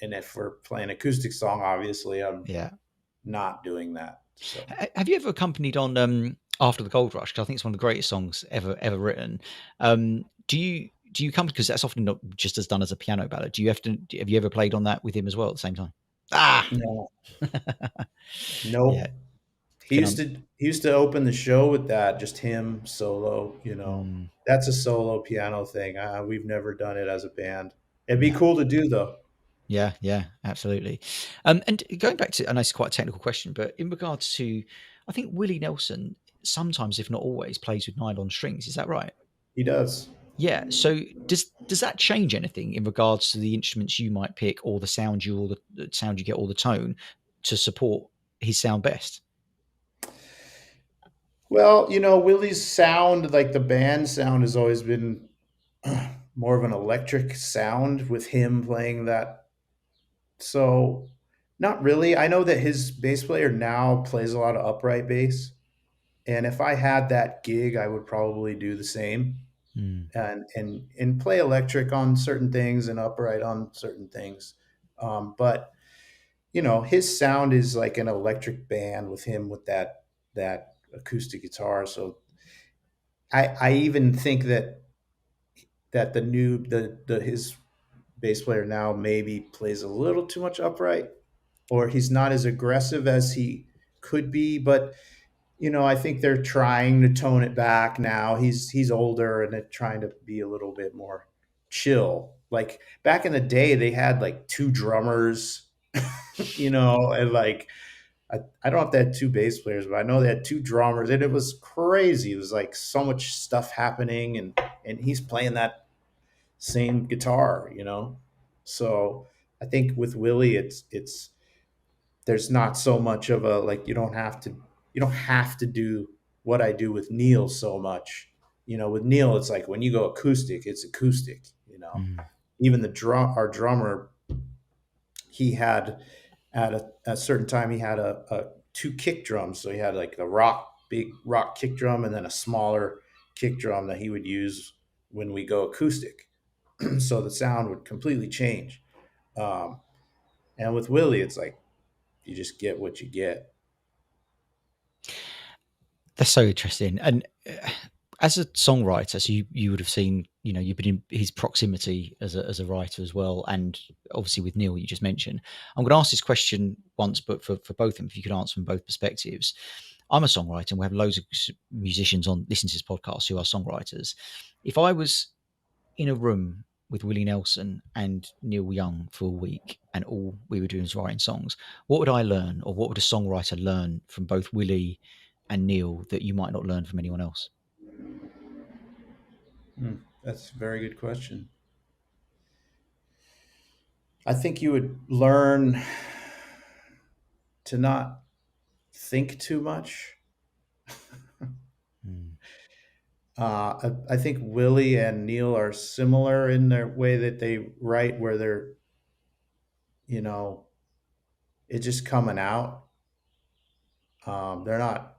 if we're playing acoustic song, obviously I'm Yeah. not doing that. So Have you ever accompanied on After the Gold Rush? Because I think it's one of the greatest songs ever written. Do you come, because that's often not just as done as a piano ballad? Have you ever played on that with him as well at the same time? Ah, no, yeah, nope. He can used to he used to open the show with that, just him solo. mm, That's a solo piano thing. We've never done it as a band. It'd be yeah. cool to do though. Yeah, yeah, absolutely. And going back to, I know it's quite a technical question, but in regards to, I think Willie Nelson sometimes, if not always, plays with nylon strings. Is that right? He does. Yeah. So does that change anything in regards to the instruments you might pick, or the sound you get, or the tone to support his sound best? Well, Willie's sound, like the band sound, has always been more of an electric sound with him playing that. So, not really. I know that his bass player now plays a lot of upright bass, and if I had that gig, I would probably do the same, Mm, and play electric on certain things and upright on certain things. But his sound is like an electric band with him with that acoustic guitar. So I even think that the his bass player now maybe plays a little too much upright, or he's not as aggressive as he could be. But I think they're trying to tone it back now. He's older, and they're trying to be a little bit more chill. Like back in the day, they had like two drummers, and like I don't know if they had two bass players, but I know they had two drummers, and it was crazy. It was like so much stuff happening, and he's playing that same guitar. So I think with Willie, it's there's not so much of a, like, you don't have to do what I do with Neil so much. With Neil, it's like when you go acoustic, it's acoustic. mm, Even our drummer, he had at a certain time, he had a two kick drums. So he had like a big rock kick drum, and then a smaller kick drum that he would use when we go acoustic. So the sound would completely change. Um, and with Willie, it's like you just get what you get. that's so interesting. And As a songwriter, so you would have seen, you've been in his proximity as a writer as well, and obviously with Neil, you just mentioned. I'm going to ask this question once, but for both of them, if you could answer from both perspectives. I'm a songwriter, and we have loads of musicians on listen to this podcast who are songwriters. If I was in a room with Willie Nelson and Neil Young for a week, and all we were doing was writing songs, what would I learn, or what would a songwriter learn from both Willie and Neil that you might not learn from anyone else? That's a very good question. I think you would learn to not think too much. Mm. I think Willie and Neil are similar in their way that they write, where they're, you know, it's just coming out. They're not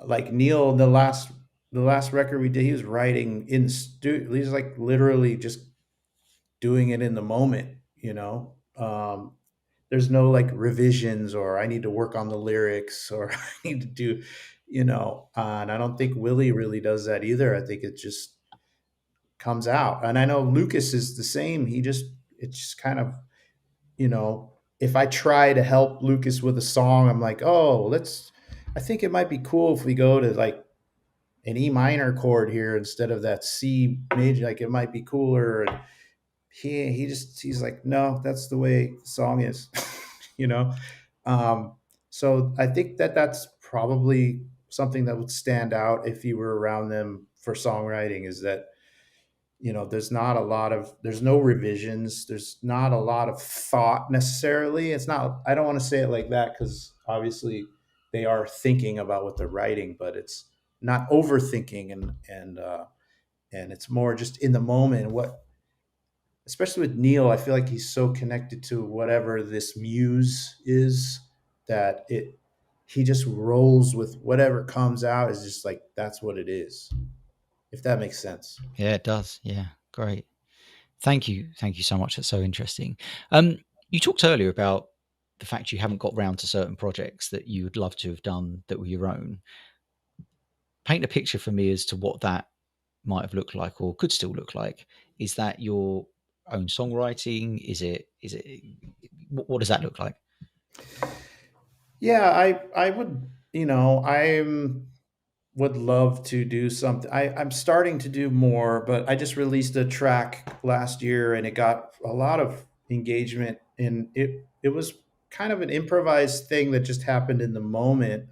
like Neil. The last record we did, he was writing in studio. He's like literally just doing it in the moment. There's no like revisions, or I need to work on the lyrics, or I need to do, and I don't think Willie really does that either. I think it just comes out. And I know Lucas is the same. It's just kind of, if I try to help Lucas with a song, I'm like, oh, I think it might be cool if we go to like an E minor chord here instead of that C major. Like it might be cooler. And he's like, no, that's the way the song is, you know? Um, so I think that that's probably something that would stand out if you were around them for songwriting, is that, there's no revisions. There's not a lot of thought necessarily. It's not, I don't want to say it like that, because obviously they are thinking about what they're writing, but it's not overthinking, and it's more just in the moment. Especially with Neil, I feel like he's so connected to whatever this muse is, that he just rolls with whatever comes out. Is just like, that's what it is, if that makes sense. Yeah, it does. Yeah, great. Thank you so much. That's so interesting. Um, you talked earlier about the fact you haven't got round to certain projects that you would love to have done that were your own. Paint a picture for me as to what that might have looked like, or could still look like. Is that your own songwriting? Is it what does that look like? Yeah, I would, would love to do something. I'm starting to do more, but I just released a track last year and it got a lot of engagement, and it was kind of an improvised thing that just happened in the moment.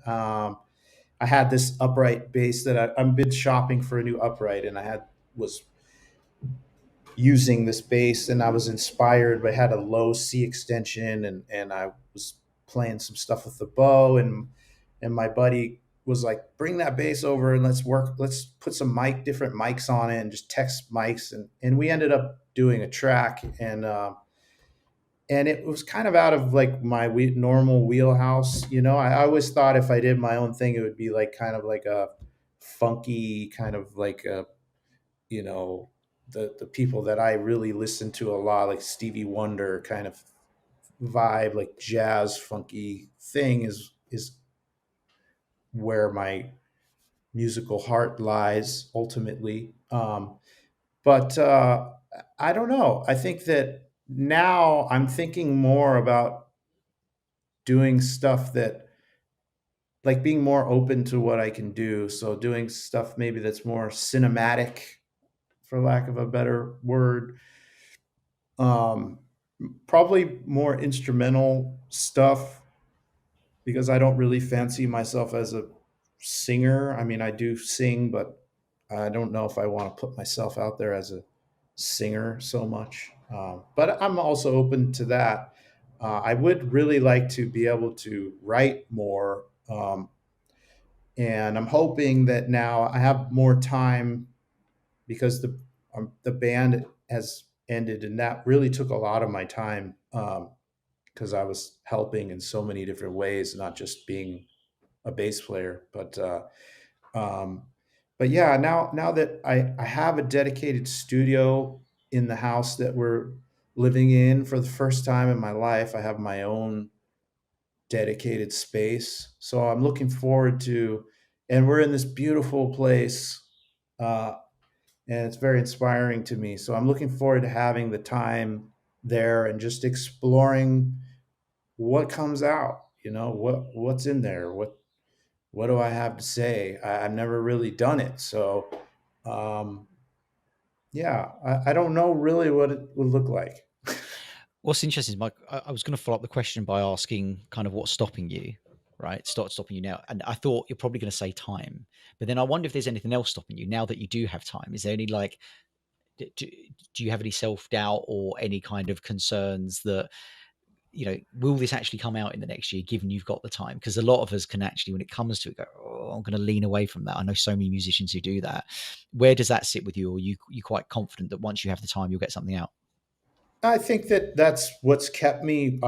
I had this upright bass that I've been shopping for a new upright, and was using this bass, and I was inspired by, had a low C extension, and I was playing some stuff with the bow, and my buddy was like, bring that bass over and let's put some different mics on it, and just text mics, and we ended up doing a track, and it was kind of out of like my normal wheelhouse. I always thought if I did my own thing, it would be like kind of like a funky kind of like a, you know the people that I really listen to a lot, like Stevie Wonder kind of vibe, like jazz funky thing, is where my musical heart lies ultimately. But I don't know. I think that now I'm thinking more about doing stuff that, like, being more open to what I can do. So doing stuff maybe that's more cinematic, for lack of a better word. Um, Probably more instrumental stuff, because I don't really fancy myself as a singer. I mean, I do sing, but I don't know if I want to put myself out there as a singer so much. But I'm also open to that. I would really like to be able to write more. And I'm hoping that now I have more time, because the band has ended, and that really took a lot of my time, because I was helping in so many different ways, not just being a bass player. Um, but yeah, now that I have a dedicated studio in the house that we're living in for the first time in my life, I have my own dedicated space. So I'm looking forward to and we're in this beautiful place, uh, and it's very inspiring to me. So I'm looking forward to having the time there and just exploring what comes out. What's in there. What do I have to say? I've never really done it, so um, yeah, I don't know really what it would look like. What's interesting is, Mike, I was going to follow up the question by asking kind of what's stopping you, right? Stopping you now. And I thought you're probably going to say time. But then I wonder if there's anything else stopping you now that you do have time. Is there any like, do you have any self doubt or any kind of concerns that, will this actually come out in the next year given you've got the time? Because a lot of us can actually, when it comes to it, go, oh, I'm going to lean away from that. I know so many musicians who do that. Where does that sit with you? Or you quite confident that once you have the time, you'll get something out? I think that that's what's kept me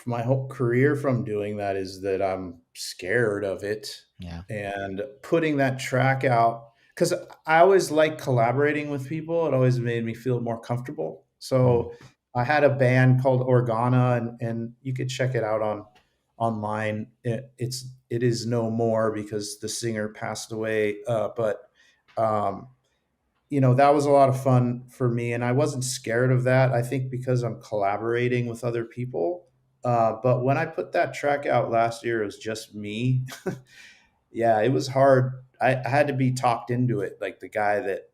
my whole career from doing that, is that I'm scared of it Yeah. and putting that track out, because I always like collaborating with people. It always made me feel more comfortable. Mm. So I had a band called Organa, and you could check it out online. It is no more because the singer passed away. But um, that was a lot of fun for me, and I wasn't scared of that. I think because I'm collaborating with other people. But when I put that track out last year, it was just me. Yeah, it was hard. I had to be talked into it. Like the guy that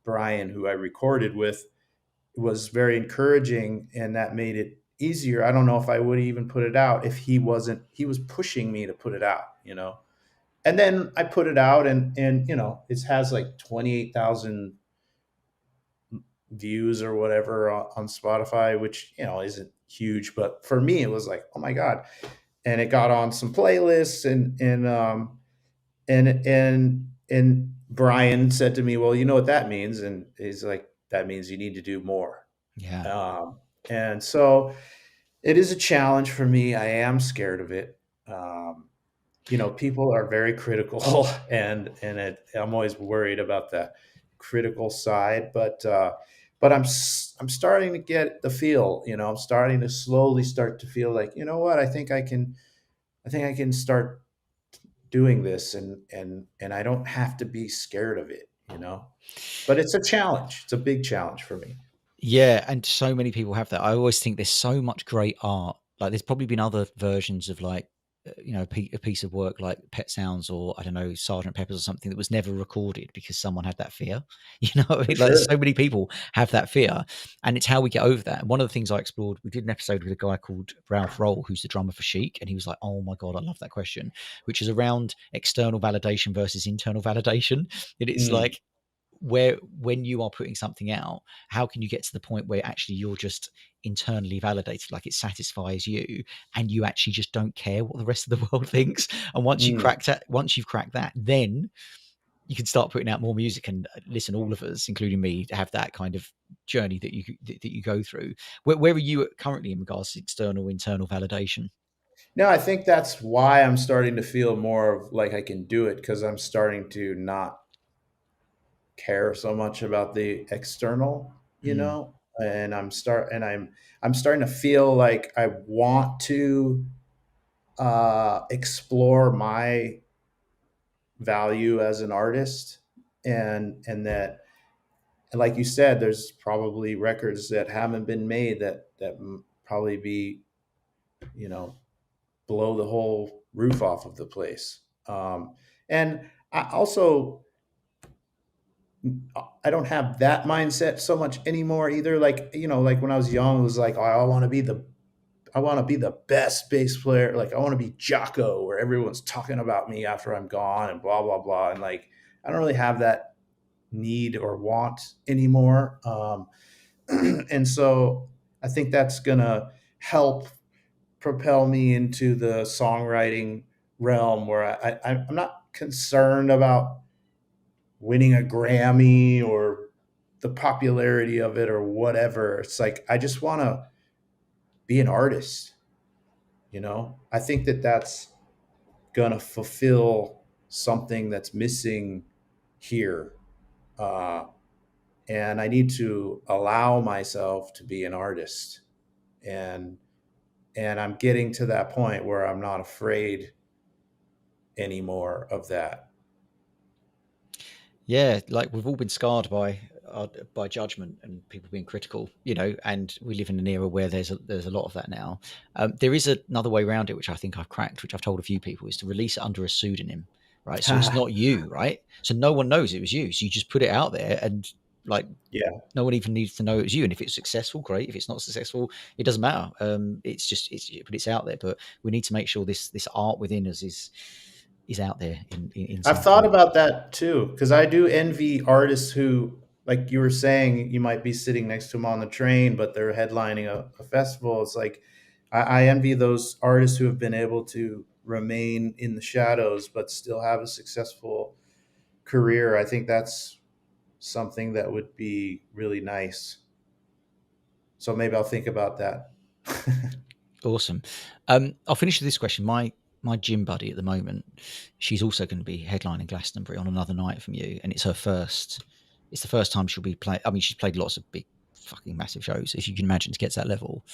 Brian, who I recorded with, was very encouraging, and that made it easier. I don't know if I would even put it out if he wasn't. He was pushing me to put it out. And then I put it out, and it has like 28,000 views or whatever on Spotify, which isn't huge, but for me it was like, oh my god. And it got on some playlists, and Brian said to me, well, you know what that means? And he's like, that means you need to do more. Yeah. And so it is a challenge for me. I am scared of it. People are very critical, I'm always worried about the critical side, but I'm starting to get the feel. I'm starting to slowly start to feel like, you know what, I think I can start doing this, and I don't have to be scared of it. But it's a challenge. It's a big challenge for me. Yeah, and so many people have that. I always think there's so much great art. Like there's probably been other versions of like, a piece of work like Pet Sounds or I don't know, Sergeant Pepper's or something that was never recorded because someone had that fear. You know, what I For mean? Like sure. so many people have that fear, and it's how we get over that. And one of the things I explored, we did an episode with a guy called Ralph Roll, who's the drummer for Chic, and he was like, "Oh my god, I love that question," which is around external validation versus internal validation. And it's Mm, like where when you are putting something out, how can you get to the point where actually you're just internally validated, like it satisfies you, and you actually just don't care what the rest of the world thinks? And mm. once you've cracked that, then you can start putting out more music. And listen, all of us, including me, have that kind of journey that you go through. Where are you currently in regards to external internal validation? No, I think that's why I'm starting to feel more of like I can do it, because I'm starting to not care so much about the external, Mm, and I'm starting to feel like I want to explore my value as an artist, and that, and like you said, there's probably records that haven't been made that probably be, you know blow the whole roof off of the place. And I also, I don't have that mindset so much anymore either. Like, like when I was young, it was like, oh, I want to be the best bass player. Like, I want to be Jocko, where everyone's talking about me after I'm gone and blah blah blah. And like, I don't really have that need or want anymore. And so I think that's gonna help propel me into the songwriting realm, where I'm not concerned about winning a Grammy or the popularity of it or whatever. It's like, I just want to be an artist. I think that that's going to fulfill something that's missing here. Uh, and I need to allow myself to be an artist. And I'm getting to that point where I'm not afraid anymore of that. Yeah, like we've all been scarred by judgment and people being critical, and we live in an era where there's a lot of that now. There is another way around it, which I think I've cracked, which I've told a few people, is to release it under a pseudonym, right? So it's not you, right? So no one knows it was you. So you just put it out there, and like Yeah. no one even needs to know it was you. And if it's successful, great. If it's not successful, it doesn't matter. But it's out there. But we need to make sure this art within us is out there in I've some thought form. about that too, because I do envy artists who, like you were saying, you might be sitting next to them on the train, but they're headlining a festival. It's like I envy those artists who have been able to remain in the shadows but still have a successful career. I think that's something that would be really nice. So maybe I'll think about that. Awesome. I'll finish with this question. My gym buddy at the moment, she's also going to be headlining Glastonbury on another night from you, and it's her first. It's the first time she'll be playing. I mean, she's played lots of big, fucking massive shows. If you can imagine to get to that level,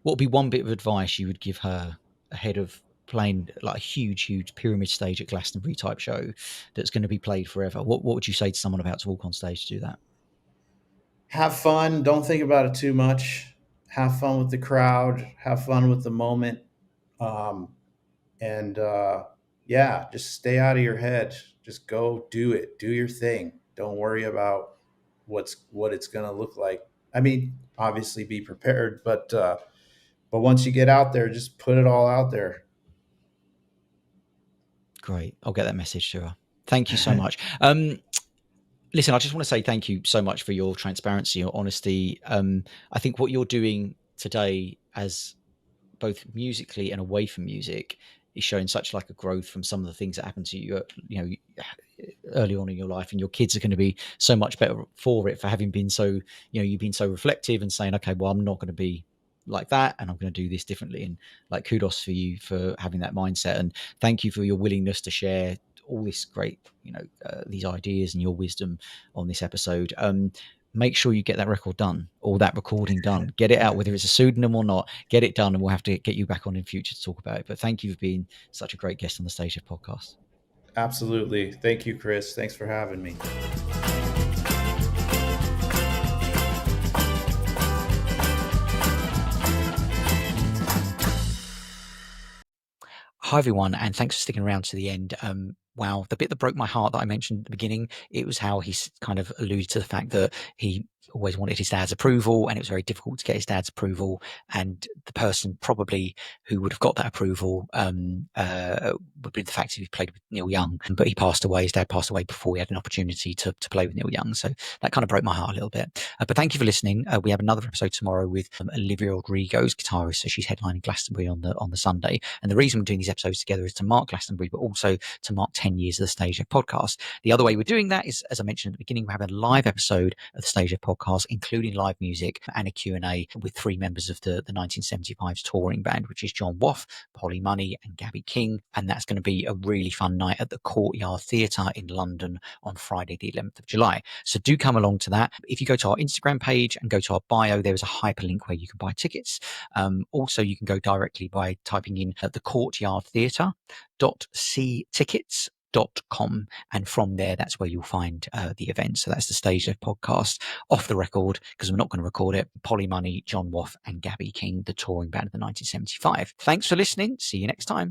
what would be one bit of advice you would give her ahead of playing like a huge, huge pyramid stage at Glastonbury type show that's going to be played forever? What would you say to someone about to walk on stage to do that? Have fun. Don't think about it too much. Have fun with the crowd. Have fun with the moment. Um, and yeah, just stay out of your head. Just go do it. Do your thing. Don't worry about what it's going to look like. I mean, obviously be prepared, but once you get out there, just put it all out there. Great. I'll get that message to her. Thank you so much. Listen, I just want to say thank you so much for your transparency, your honesty. I think what you're doing today, as both musically and away from music, is showing such like a growth from some of the things that happened to you, early on in your life, and your kids are going to be so much better for it for having been so, you've been so reflective and saying, okay, well, I'm not going to be like that, and I'm going to do this differently. And like, kudos for you for having that mindset, and thank you for your willingness to share all this great, these ideas and your wisdom on this episode. Make sure you get that record done or that recording done. Get it out, whether it's a pseudonym or not. Get it done, and we'll have to get you back on in future to talk about it. But thank you for being such a great guest on the StageLeft podcast. Absolutely. Thank you, Chris. Thanks for having me. Hi, everyone, and thanks for sticking around to the end. Wow, the bit that broke my heart that I mentioned at the beginning, it was how he's kind of alluded to the fact that he always wanted his dad's approval, and it was very difficult to get his dad's approval. And the person probably who would have got that approval would be the fact that he played with Neil Young, but he passed away. His dad passed away before he had an opportunity to play with Neil Young. So that kind of broke my heart a little bit. But thank you for listening. We have another episode tomorrow with Olivia Rodrigo's guitarist. So she's headlining Glastonbury on the Sunday. And the reason we're doing these episodes together is to mark Glastonbury, but also to mark 10 years of the StageLeft podcast. The other way we're doing that is, as I mentioned at the beginning, we have a live episode of the StageLeft podcast, including live music and a Q&A with three members of the 1975's touring band, which is John Woff, Polly Money and Gabby King. And that's going to be a really fun night at the Courtyard Theatre in London on Friday, the 11th of July. So do come along to that. If you go to our Instagram page and go to our bio, there is a hyperlink where you can buy tickets. Also, you can go directly by typing in the Courtyard Theatre.ctickets.com, and from there that's where you'll find the event. So that's the StageLeft podcast off the record, because we're not going to record it. Polly Money, John Woff and Gabby King, the touring band of the 1975. Thanks for listening. See you next time.